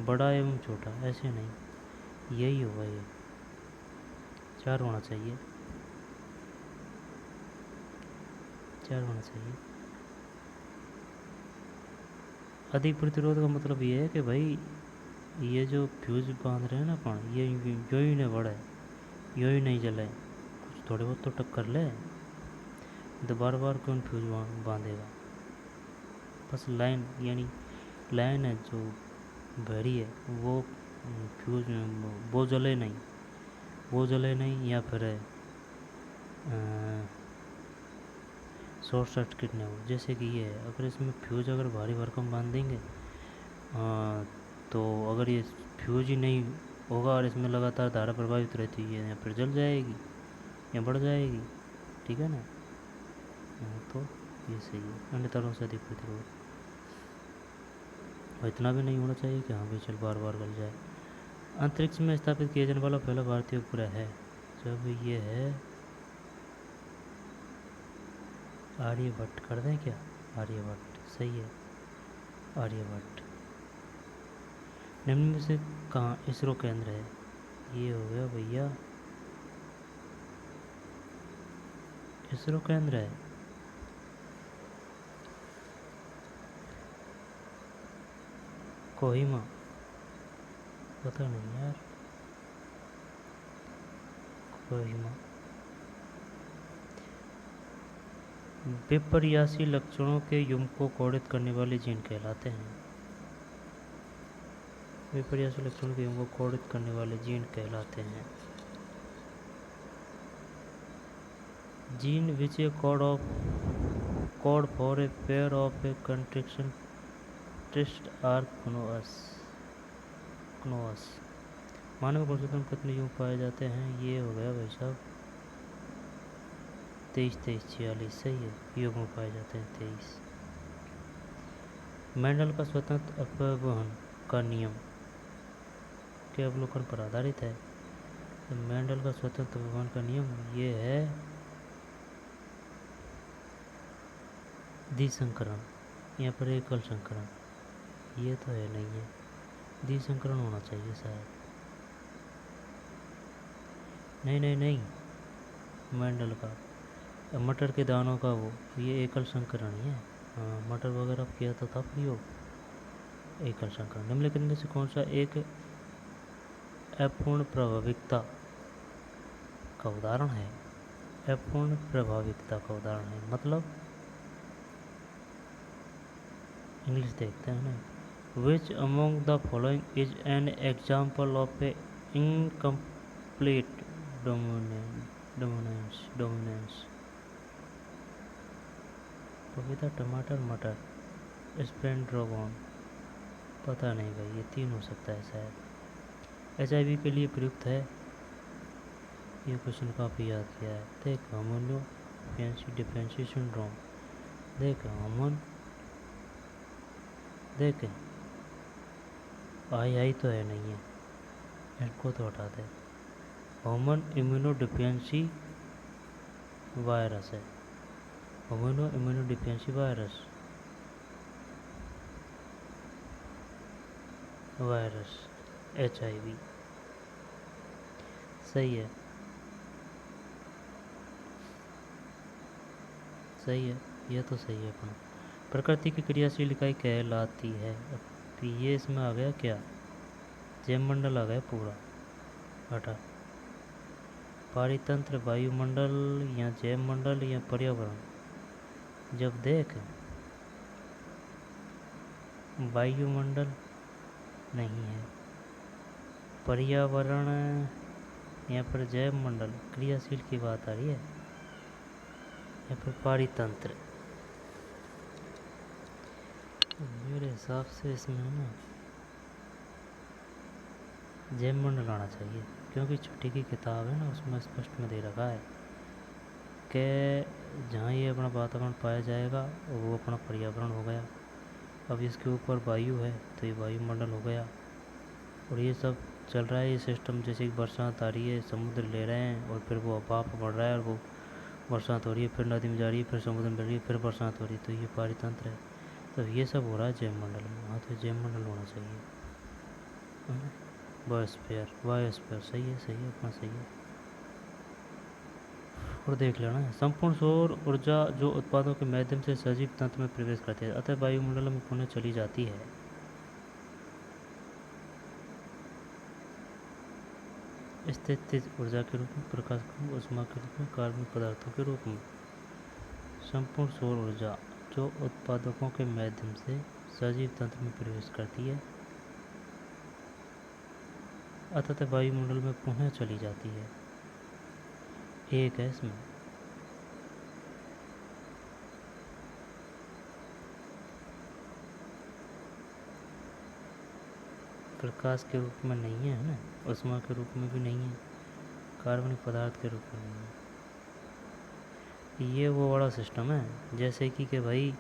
बड़ा एवं छोटा ऐसे नहीं, यही होगा ये, 4 होना चाहिए, 4 होना चाहिए। अधिक प्रतिरोध का मतलब ये है कि भाई ये जो फ्यूज बांध रहे हैं ना अपन, ये जो ही नहीं बढ़े, यो ही नहीं जले, कुछ थोड़े बहुत तो टक्कर ले, तो बार बार कौन फ्यूज बांधेगा। बस लाइन, यानी लाइन है जो बहरी है वो फ्यूज, वो जले नहीं, वो जले नहीं, या फिर शॉर्ट सर्किट नहीं हो, जैसे कि ये है, अगर इसमें फ्यूज अगर भारी भरकम बांध देंगे तो अगर ये फ्यूज ही नहीं होगा और इसमें लगातार धारा प्रभावित रहती है, या फिर जल जाएगी या बढ़ जाएगी, ठीक है ना, तो ये सही है। अन्य तारों से अधिक प्रतिरोध, और इतना भी नहीं होना चाहिए कि हाँ भाई चल बार बार गल जाए। अंतरिक्ष में स्थापित किया जाने वाला पहला भारतीय उपग्रह है, जब ये है आर्यभट्ट, कर दें क्या, आर्यभट्ट सही है, आर्यभट्ट। निम्न में से कहाँ इसरो केंद्र है, ये हो गया भैया इसरो केंद्र है, कोहिमा, पता नहीं यार, कोहिमा, विपर्यासी लक्षणों के युग्म को कोडित करने वाले जीन कहलाते हैं। विपर्यासी लक्षणों के युग्म को कोडित करने वाले जीन कहलाते हैं। Gene which a code for a pair of a contraction test are knows. मानव गुणसूत्र में कितने युग्म पाए जाते हैं? ये हो गया भाई साहब 23, 46। सही है, युग्म पाए जाते हैं 23। मेंडल का स्वतंत्र अपवहन का नियम के अवलोकन पर आधारित है। तो मेंडल का स्वतंत्र अपवहन का नियम ये है द्विसंकरण, यहाँ पर एकल संकरण। ये तो है नहीं है, द्विसंकरण होना चाहिए शायद। नहीं, मेंडल का मटर के दानों का वो ये एकल संकरण ही है। हाँ, मटर वगैरह किया तो था प्रयोग एकल संकरण। निम्नलिखित में से कौन सा एक अपूर्ण प्रभाविकता का उदाहरण है? अपूर्ण प्रभाविकता का उदाहरण है मतलब इंग्लिश देखते हैं ना। Which among the following is an example of a incomplete dominance? पपीता, टमाटर, मटर, स्पेन ड्रैगन। पता नहीं भाई, ये 3 हो सकता है शायद। HIV के लिए प्रयुक्त है। ये क्वेश्चन काफ़ी याद किया है। देख हार्मोनो डिफेंसी सिंड्रोम। देख हार्मोन, देख आई तो है नहीं है, इसको तो हटा दे। ह्यूमन इम्यूनोडिफिशियंसी वायरस है। Human immunodeficiency virus HIV। सही है, ये तो सही है अपना। प्रकृति की क्रियाशील इकाई कहलाती है। तो ये इसमें आ गया क्या? जैवमंडल आ गया पूरा, हटा। पारितंत्र, वायुमंडल या जैवमंडल या पर्यावरण। जब देख वायुमंडल नहीं है, पर्यावरण यहाँ पर जैवमंडल क्रियाशील की बात आ रही है, या फिर पारितंत्र। मेरे हिसाब से इसमें ना जैवमंडल आना चाहिए, क्योंकि छुट्टी की किताब है ना, उसमें स्पष्ट में दे रखा है कि जहाँ ये अपना वातावरण पाया जाएगा वो अपना पर्यावरण हो गया। अब इसके ऊपर वायु है तो ये वायुमंडल हो गया। और ये सब चल रहा है, ये सिस्टम जैसे कि बरसात आ रही है, समुद्र ले रहे हैं और फिर वो भाप बढ़ रहा है और वो बरसात हो रही है, फिर नदी में जा रही है, फिर समुद्र में जा रही है, फिर बरसात हो रही है। तो ये पारितंत्र है। तो ये सब हो रहा है जैवमंडल में। हाँ, तो जैवमंडल होना चाहिए। बायोस्फीयर सही है अपना सही है। और देख लेना, संपूर्ण सौर ऊर्जा जो उत्पादों के माध्यम से सजीव तंत्र में प्रवेश करती है अतः वायुमंडल में पुनः चली जाती है। स्थितिज ऊर्जा के रूप में, प्रकाश को ऊष्मा के रूप में, कार्बनिक पदार्थों के रूप में। संपूर्ण सौर ऊर्जा जो उत्पादकों के माध्यम से सजीव तंत्र में प्रवेश करती है अतः वायुमंडल में पुनः चली जाती है। एक है इसमें प्रकाश के रूप में नहीं है ना, ऊष्मा के रूप में भी नहीं है, कार्बनिक पदार्थ के रूप में नहीं है। ये वो बड़ा सिस्टम है जैसे कि भाई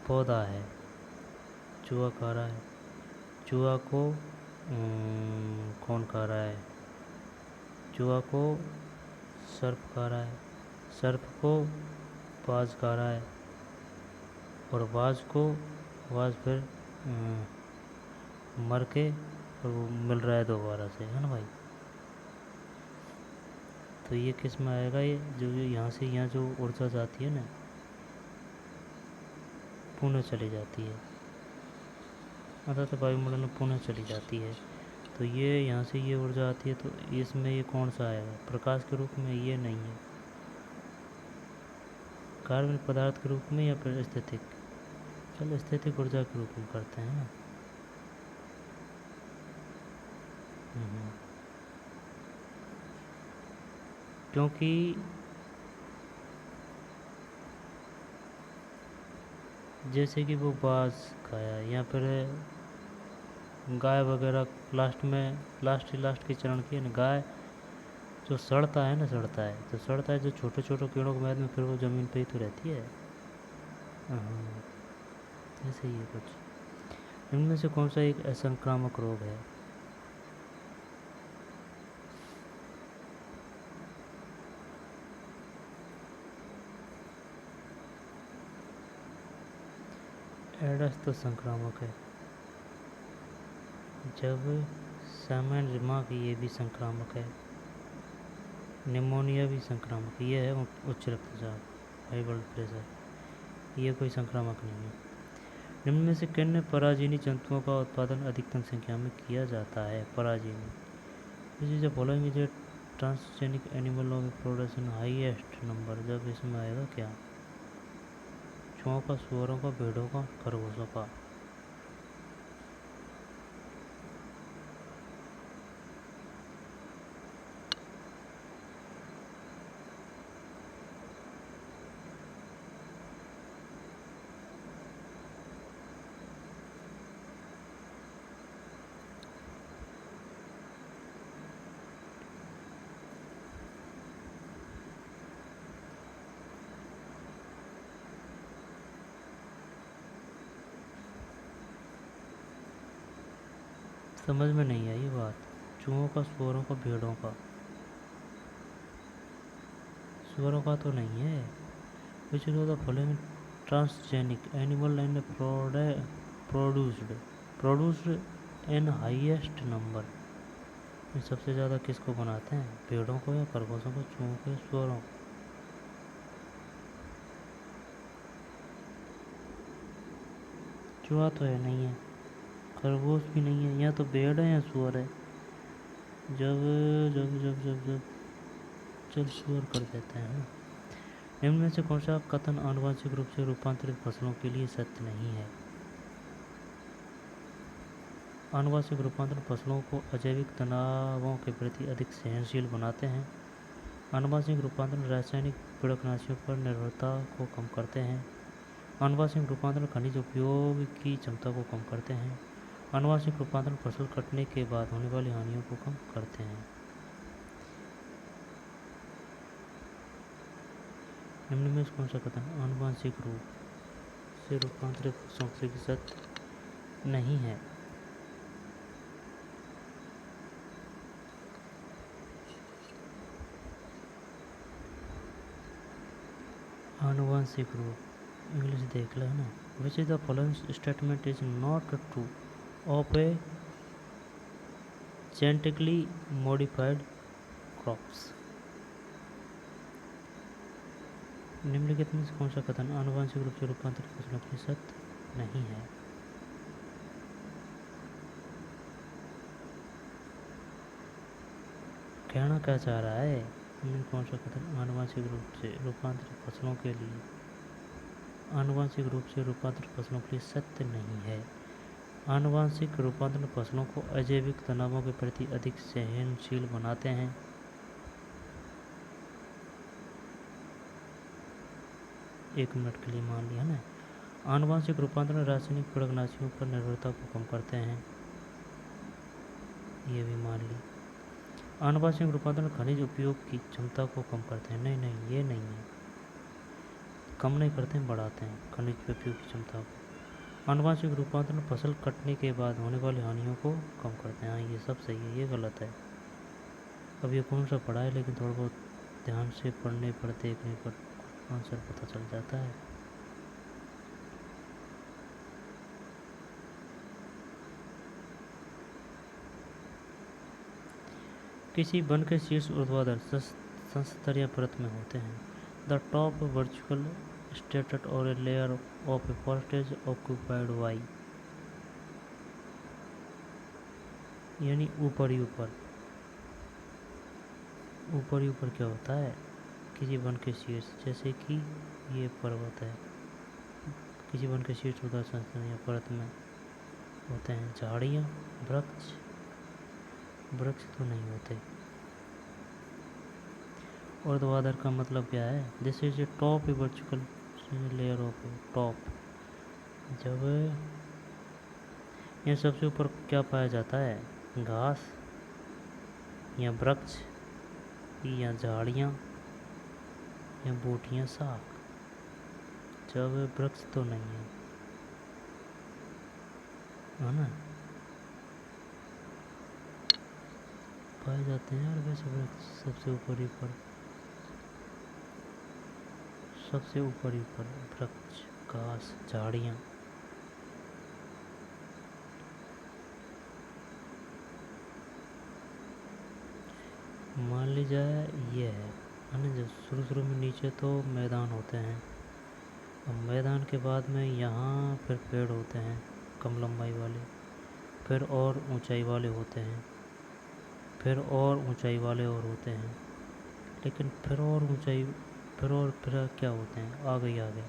पौधा है, चूहा खा रहा है, चूहा को कौन खा रहा है? चूहा को सर्प खा रहा है, सर्प को बाज खा रहा है, और बाज फिर मर के और वो मिल रहा है दोबारा से, है ना भाई। तो ये किस में आएगा? ये जो यहाँ से यहाँ जो ऊर्जा जाती है ना, पुनः चली जाती है, अर्थात वायुमंडल में पुनः चली जाती है। तो ये यहाँ से ये ऊर्जा आती है, तो इसमें ये कौन सा आएगा? प्रकाश के रूप में ये नहीं है, कार्बनिक पदार्थ के रूप में या फिर स्थितिक? चलो स्थितिक ऊर्जा के रूप में करते हैं ना। क्योंकि जैसे कि वो बाज खाया या फिर गाय वगैरह लास्ट के चरण की है ना, गाय जो सड़ता है जो छोटे छोटे कीड़ों के मैद में, फिर वो ज़मीन पे ही तो रहती है। हाँ, ऐसे ही है कुछ। इनमें से कौन सा एक असंक्रामक रोग है? एडस तो संक्रामक है। जब सामान्य दिमाग, ये भी संक्रामक है। निमोनिया भी संक्रामक, ये है उच्च रक्तचाप, हाई ब्लड प्रेशर, ये कोई संक्रामक नहीं है। निम्न में से किन पराजीनी जंतुओं का उत्पादन अधिकतम संख्या में किया जाता है? पराजीनी, this is following is a transgenic animal of production highest number. जब इसमें आएगा क्या? चूहों का, सुअरों का, भेड़ों का, खरगोशों का? समझ में नहीं आई बात। चूहों का, सुअरों का, भेड़ों का? सुअरों का तो नहीं है। Which is the following transgenic animal and produced in highest number. सबसे ज़्यादा किसको बनाते हैं? भेड़ों को या खरगोशों को, चूहों को या सुअरों को? चूहा तो है नहीं है, खरगोश भी नहीं है, या तो भेड़ है या सुअर है। जब जब जब जब जब चल सुअर कर देते हैं ना। निम्न में से कौन सा कथन आनुवंशिक रूप से रूपांतरित फसलों के लिए सत्य नहीं है? आनुवंशिक रूपांतरण फसलों को अजैविक तनावों के प्रति अधिक सहनशील बनाते हैं। आनुवंशिक रूपांतरण रासायनिक पीड़कनाशियों पर निर्भरता को कम करते हैं। आनुवंशिक रूपांतरण खनिज उपयोग की क्षमता को कम करते हैं। आनुवंशिक रूपांतरण फसल कटने के बाद होने वाली हानियों को कम करते हैं। निम्न में कौन सा कथन आनुवंशिक रूप से रूपांतरित फसलों के लिए सत्य नहीं है? आनुवंशिक रूप इंग्लिश देख लो ना। Which is the following statement is not true of A genetically modified crops? निम्नलिखित में से कौन सा कथन आनुवंशिक रूप से रूपांतरित फसलों के लिए सत्य नहीं है? कहना क्या चाह रहा है? इनमें कौन सा कथन आनुवंशिक रूप से रूपांतरित फसलों के लिए आनुवंशिक रूप से रूपांतरित फसलों के लिए सत्य नहीं है? आनुवंशिक रूपांतरण फसलों को अजैविक तनावों के प्रति अधिक सहनशील बनाते हैं। एक मिनट के लिए मान लिया ना। आनुवंशिक रूपांतरण रासायनिक पीड़कनाशियों पर निर्भरता को कम करते हैं, ये भी मान ली। आनुवंशिक रूपांतरण खनिज उपयोग की क्षमता को कम करते हैं, नहीं ये नहीं है, कम नहीं करते हैं, बढ़ाते हैं खनिज उपयोग की क्षमता को। आनुवंशिक रूपांतरण फसल कटने के बाद होने वाली हानियों को कम करते हैं, हाँ ये सब सही है, ये गलत है। अब ये कौन सा पढ़ा है, लेकिन थोड़ा बहुत ध्यान से पढ़ने पर देखने पर आंसर पता चल जाता है। किसी वन के शीर्ष ऊर्ध्वाधर संस्तरीय परत में होते हैं। द टॉप वर्चुअल स्टेटस और a layer of a forest is occupied by, यानी ऊपर ही ऊपर क्या होता है? किसी वन के शीर्ष, जैसे कि ये पर्वत है, किसी वन के शीर्ष उदाहरण या पर्वत में होते हैं। झाड़ियाँ, वृक्ष, वृक्ष तो नहीं होते। ऊर्ध्वाधर का मतलब क्या है? This is a top A vertical layer of top. जब यह सबसे ऊपर क्या पाया जाता है? घास या वृक्ष या झाड़ियाँ या बूटियाँ, साग। जब वृक्ष तो नहीं है ना, पाए जाते हैं यार वैसे वृक्ष सबसे ऊपर ही पर, सबसे ऊपर ही पर वृक्ष, घास, झाड़ियाँ। मान ली जाए ये है ना, जब शुरू में नीचे तो मैदान होते हैं, और मैदान के बाद में यहाँ फिर पेड़ होते हैं कम लंबाई वाले, फिर और ऊंचाई वाले होते हैं, फिर और ऊंचाई वाले और होते हैं, लेकिन फिर और ऊंचाई, फिर और फिर क्या होते हैं, आगे आगे।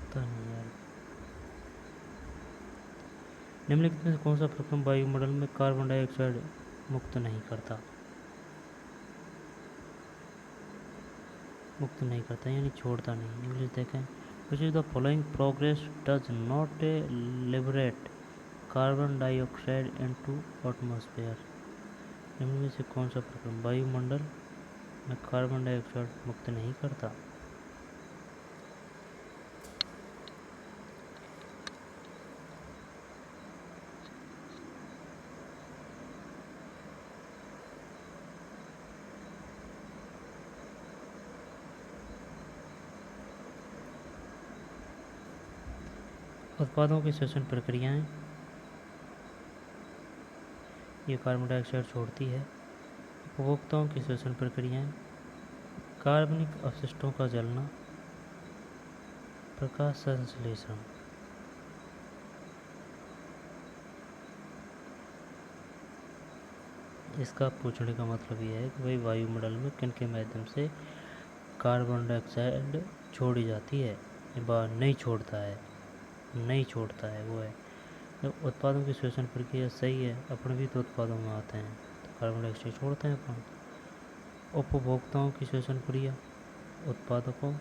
पता नहीं यार। निम्नलिखित में से कौन सा प्रक्रम वायुमंडल में कार्बन डाइऑक्साइड मुक्त नहीं करता? मुक्त नहीं करता यानी छोड़ता नहीं। इंग्लिश देखें, which is the following progress does not liberate carbon dioxide into atmosphere. निम्न में से कौन सा प्रक्रम वायुमंडल में कार्बन डाइऑक्साइड मुक्त नहीं करता? उत्पादों की श्वसन प्रक्रियाएं, ये कार्बन डाइऑक्साइड छोड़ती है। उपभोक्ताओं की श्वसन प्रक्रियाएं, कार्बनिक अपशिष्टों का जलना, प्रकाश संश्लेषण। इसका पूछने का मतलब ये है कि भाई वायुमंडल में किन के माध्यम से कार्बन डाइऑक्साइड छोड़ी जाती है, बाहर नहीं छोड़ता है, नहीं छोड़ता है, वो है। जब उत्पादों की श्वसन प्रक्रिया सही है, अपन भी तो उत्पादों में आते हैं तो कार्बन डाइऑक्साइड छोड़ते हैं अपन। उपभोक्ताओं की श्वसन क्रिया, उत्पादकों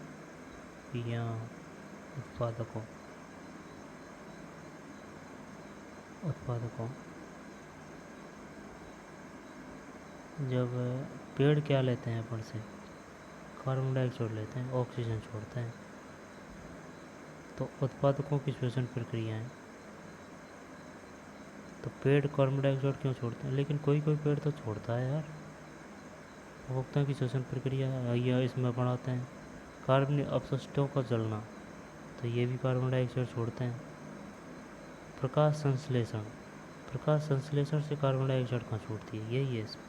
या उत्पादकों, उत्पादकों। जब पेड़ क्या लेते हैं अपन से? कार्बन डाइऑक्साइड लेते हैं, ऑक्सीजन छोड़ते हैं। तो उत्पादकों की श्वसन प्रक्रियाएं, तो पेड़ कार्बन डाइऑक्साइड क्यों छोड़ते हैं? लेकिन कोई कोई पेड़ तो छोड़ता है यार। उपभोक्ता की श्वसन प्रक्रिया या इसमें बढ़ाते हैं कार्बनिक अपशिष्टों का जलना, तो ये भी कार्बन डाइऑक्साइड छोड़ते हैं। प्रकाश संश्लेषण, प्रकाश संश्लेषण से कार्बन डाइऑक्साइड कहाँ छूटती है? यही है इसमें।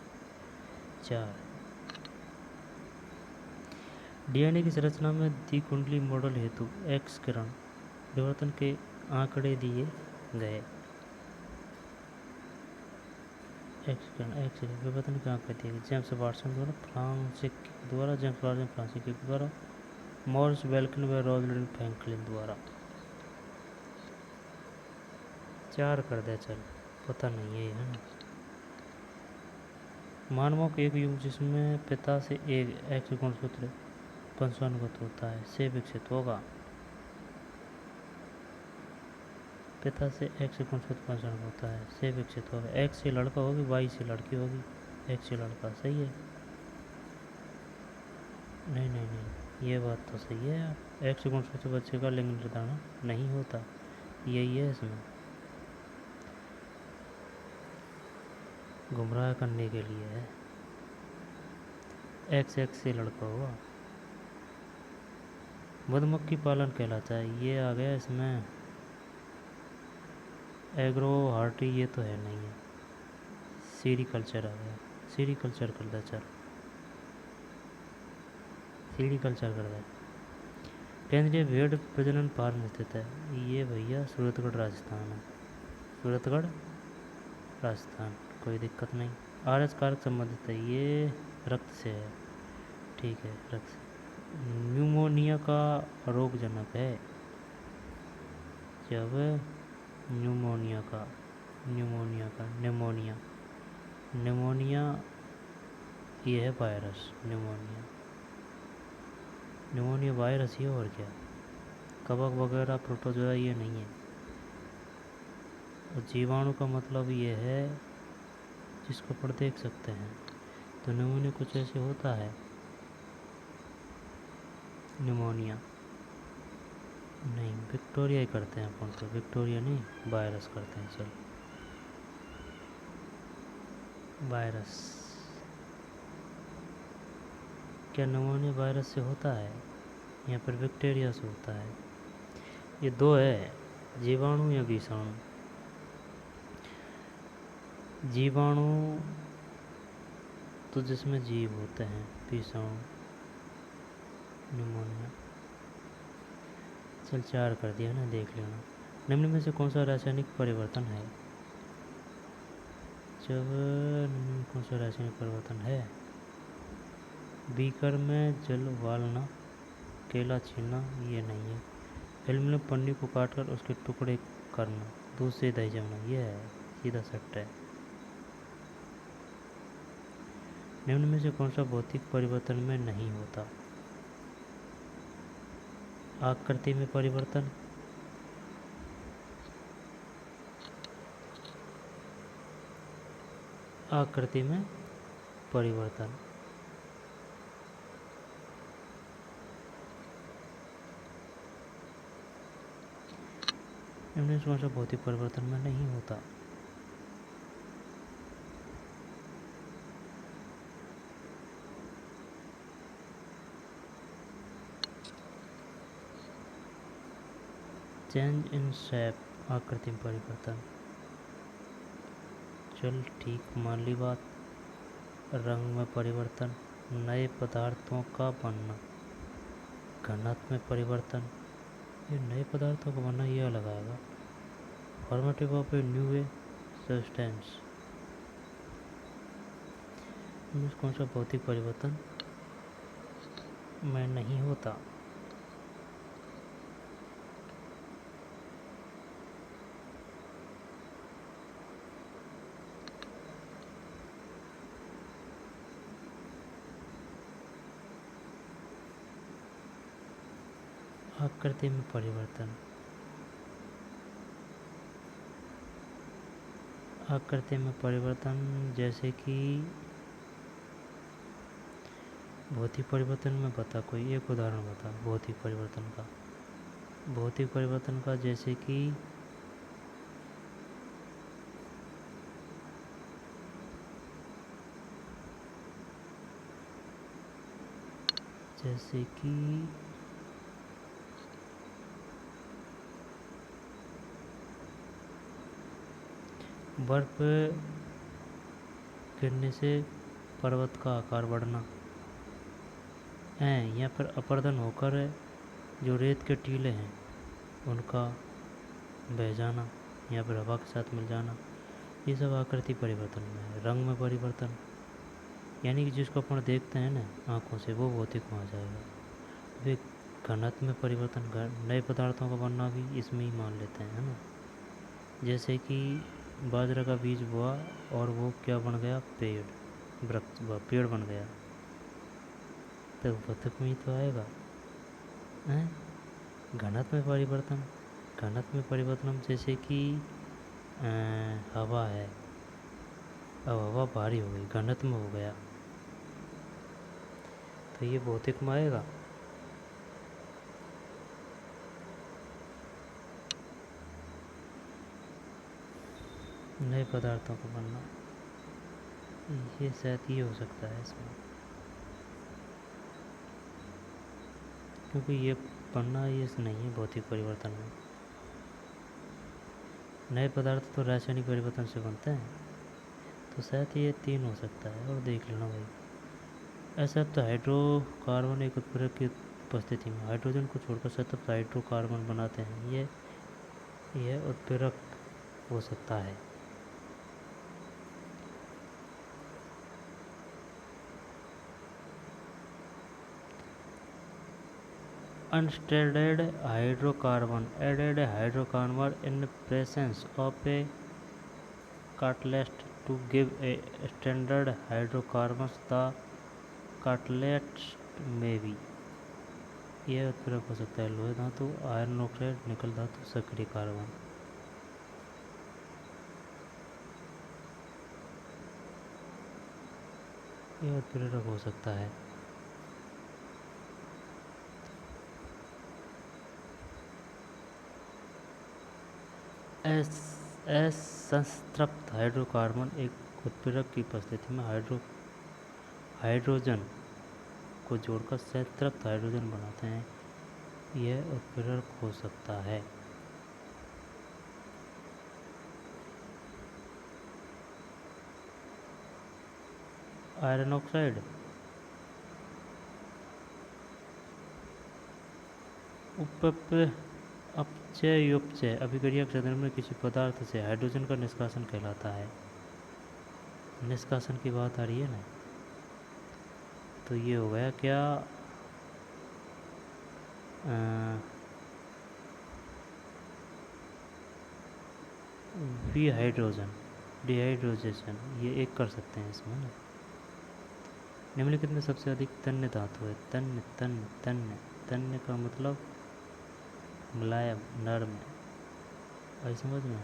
4, डीएनए की संरचना में द्विकुंडली मॉडल हेतु एक्स किरण विवर्तन के आंकड़े दिए गए। एक्स विवर्तन के आंकड़े दिए गए जेम्स वाटसन द्वारा, जेम्स वाटसन फ्रांसिस के द्वारा, मॉरिस बेल्किन व रोजलिंड फ्रैंकलिन द्वारा। 4 कर दे चल, पता नहीं है ना। मानवों के एक युग जिसमें पिता से एक एक्स गुणसूत्र वंशानुगत होता है से विकसित होगा। पिता से एक्स गुणसूत्र वंशानुगत होता है से विकसित होगा। एक्स से लड़का होगी, वाई से लड़की होगी, एक्स से लड़का। सही है? नहीं नहीं नहीं, ये बात तो सही है यार। एक्स गुणसूत्र बच्चे का लिंग निर्धारण नहीं होता, यही है इसमें। गुमराह करने के लिए है। एक्स से लड़का हुआ। मधुमक्खी पालन कहलाता है, ये आ गया इसमें। एग्रो हार्टी ये तो है नहीं है। सीरीकल्चर आ गया, सीरीकल्चर कर दे चल, सीरीकल्चर कर दे। केंद्रीय भेड़ प्रजनन फार्म स्थित है, ये भैया सूरतगढ़ राजस्थान है। सूरतगढ़ राजस्थान, कोई दिक्कत नहीं। आरएस कारक संबंधित है, ये रक्त से है, ठीक है, रक्त से। न्यूमोनिया का रोगजनक है, जब निमोनिया ये है वायरस। निमोनिया वायरस ही है, और क्या। कवक वगैरह प्रोटोजोआ ये नहीं है। और जीवाणु का मतलब ये है जिसको पर देख सकते हैं। तो निमोनिया कुछ ऐसे होता है। निमोनिया नहीं, विक्टोरिया ही करते हैं अपन तो, विक्टोरिया नहीं, वायरस करते हैं। चल, वायरस। क्या निमोनिया वायरस से होता है? यहाँ पर बैक्टीरिया से होता है। ये दो है, जीवाणु या विषाणु। जीवाणु तो जिसमें जीव होते हैं, विषाणु। निमोनिया। चल 4 कर दिया ना, देख लेना। निम्न में से कौन सा रासायनिक परिवर्तन है? जब कौन सा रासायनिक परिवर्तन है? बीकर में जल उबालना, केला छीलना, ये नहीं है। फिल्म में पन्नी को काटकर उसके टुकड़े करना, दूध से दही जमना, ये है, सीधा सट्टा है। निम्न में से कौन सा भौतिक परिवर्तन में नहीं होता? आकृति में परिवर्तन, आकृति में परिवर्तन। निम्न में से कौन सा भौतिक परिवर्तन में नहीं होता? चेंज इन शेप, आकृति में परिवर्तन। चल ठीक, मान ली बात। रंग में परिवर्तन, नए पदार्थों का बनना, घनत्व में परिवर्तन। ये नए पदार्थों का बनना, ये अलग आएगा। Formative of a new a substance. इनमें कौन सा भौतिक परिवर्तन में नहीं होता? आकृति में परिवर्तन, आकृति में परिवर्तन, जैसे कि भौतिक परिवर्तन में बता, कोई एक उदाहरण बता भौतिक परिवर्तन का। भौतिक परिवर्तन का जैसे कि बर्फ गिरने से पर्वत का आकार बढ़ना है, यहाँ पर अपर्दन होकर जो रेत के टीले हैं उनका बह जाना, यहाँ पर हवा के साथ मिल जाना, ये सब आकृति परिवर्तन में है। रंग में परिवर्तन, यानी कि जिसको अपन देखते हैं ना आँखों से, वो भौतिक में आ जाएगा। वे घनत्व में परिवर्तन, नए पदार्थों का बनना भी इसमें ही मान लेते हैं, है ना। जैसे कि बाजरा का बीज बोआ और वो क्या बन गया? पेड़, वृक्ष, पेड़ बन गया, तो भौतिक में ही तो आएगा। घनत्व में परिवर्तन, घनत्व में परिवर्तन जैसे कि हवा है, अब हवा भारी हो गई, घनत्व में हो गया, तो ये भौतिक में आएगा। नए पदार्थों का बनना, ये शायद ये हो सकता है इसमें, क्योंकि ये बनना ये नहीं है भौतिक परिवर्तन में। नए पदार्थ तो रासायनिक परिवर्तन से बनते हैं, तो शायद ये 3 हो सकता है। और देख लेना भाई। असतत हाइड्रोकार्बन एक उत्प्रेरक की उपस्थिति में हाइड्रोजन को छोड़कर सतत हाइड्रोकार्बन बनाते हैं। ये उत्प्रेरक हो सकता है। Unstandard hydrocarbon added hydrocarbon in presence of a catalyst to give a standard hydrocarbons. The catalyst may be यह उत्प्रेरक हो सकता है लोहे धातु, आयरन ऑक्साइड, निकल धातु, सक्रिय कार्बन। यह उत्प्रेरक हो सकता है। संतृप्त हाइड्रोकार्बन एक उत्प्रेरक की उपस्थिति में हाइड्रोजन को जोड़कर संतृप्त हाइड्रोजन बनाते हैं। यह उत्प्रेरक हो सकता है। आयरन ऑक्साइड अपचय अभिक्रिया के संदर्भ में किसी पदार्थ से हाइड्रोजन का निष्कासन कहलाता है। निष्कासन की बात आ रही है ना, तो ये हो गया क्या, डिहाइड्रोजेशन, ये एक कर सकते हैं इसमें ना। निम्नलिखित में सबसे अधिक तन्य धातु है। तन्य का मतलब मुलायम, नर्म, आई समझ में।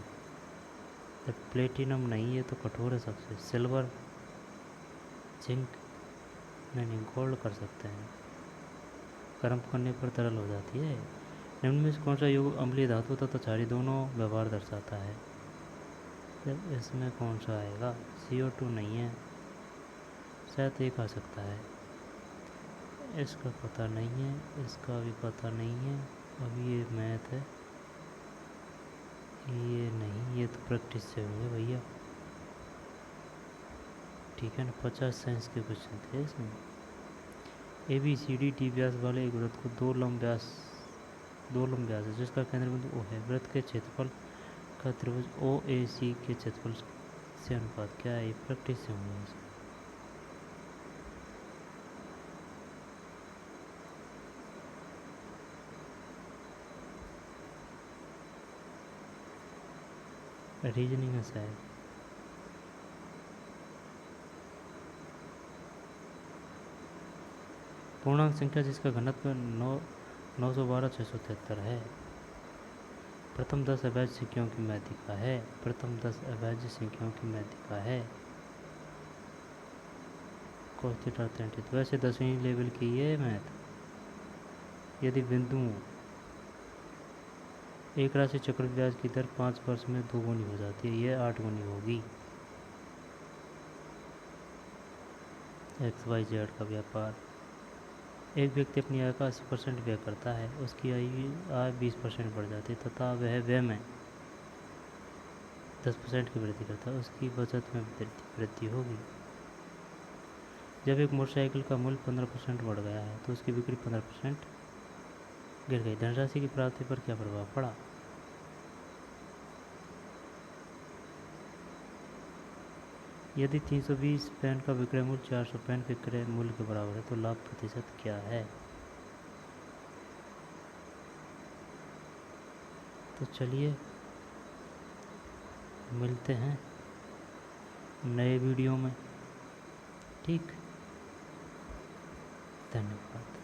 जब प्लेटिनम नहीं है तो कठोर है सबसे। सिल्वर, जिंक, नहीं गोल्ड कर सकते हैं। गर्म करने पर तरल हो जाती है। निम्न में से कौन सा युग अम्लीय धातु तथा क्षारीय दोनों व्यवहार दर्शाता है? जब इसमें कौन सा आएगा? CO2 नहीं है, शायद एक आ सकता है। इसका पता नहीं है, इसका भी पता नहीं है। अब ये मैथ है, ये नहीं, ये तो प्रैक्टिस से होंगे भैया। ठीक है ना, 50 साइंस के क्वेश्चन थे इसमें। ABCD व्यास वाले एक वृत्त को दो लंब व्यास है जिसका केंद्र बिंदु O है। वृत्त के क्षेत्रफल का त्रिभुज OAC के क्षेत्रफल से अनुपात क्या है? प्रैक्टिस से होंगे। रीजनिंग है शायद। पूर्णांक संख्या जिसका घनत्व 912/673 है। प्रथम 10 अभाज्य संख्याओं की माध्यिका है। प्रथम 10 अभाज्य संख्याओं की माध्यिका है। cos theta tan theta. वैसे 10वीं लेवल की ये मैथ। यदि बिंदुओं एक राशि चक्रवृद्धि ब्याज की दर 5 वर्ष में 2 गुनी हो जाती है, यह 8 गुनी होगी। XYZ का व्यापार। एक व्यक्ति अपनी आय का 80% व्यय करता है, उसकी आय 20% बढ़ जाती है तथा वह व्यय में 10% की वृद्धि करता है, उसकी बचत में वृद्धि होगी। जब एक मोटरसाइकिल का मूल्य 15% बढ़ गया है तो उसकी बिक्री 15% गिर गई। धनराशि की प्राप्ति पर क्या प्रभाव पड़ा? यदि 320 पेन का विक्रय मूल्य 400 पेन विक्रय मूल्य के बराबर है तो लाभ प्रतिशत क्या है? तो चलिए मिलते हैं नए वीडियो में। ठीक, धन्यवाद।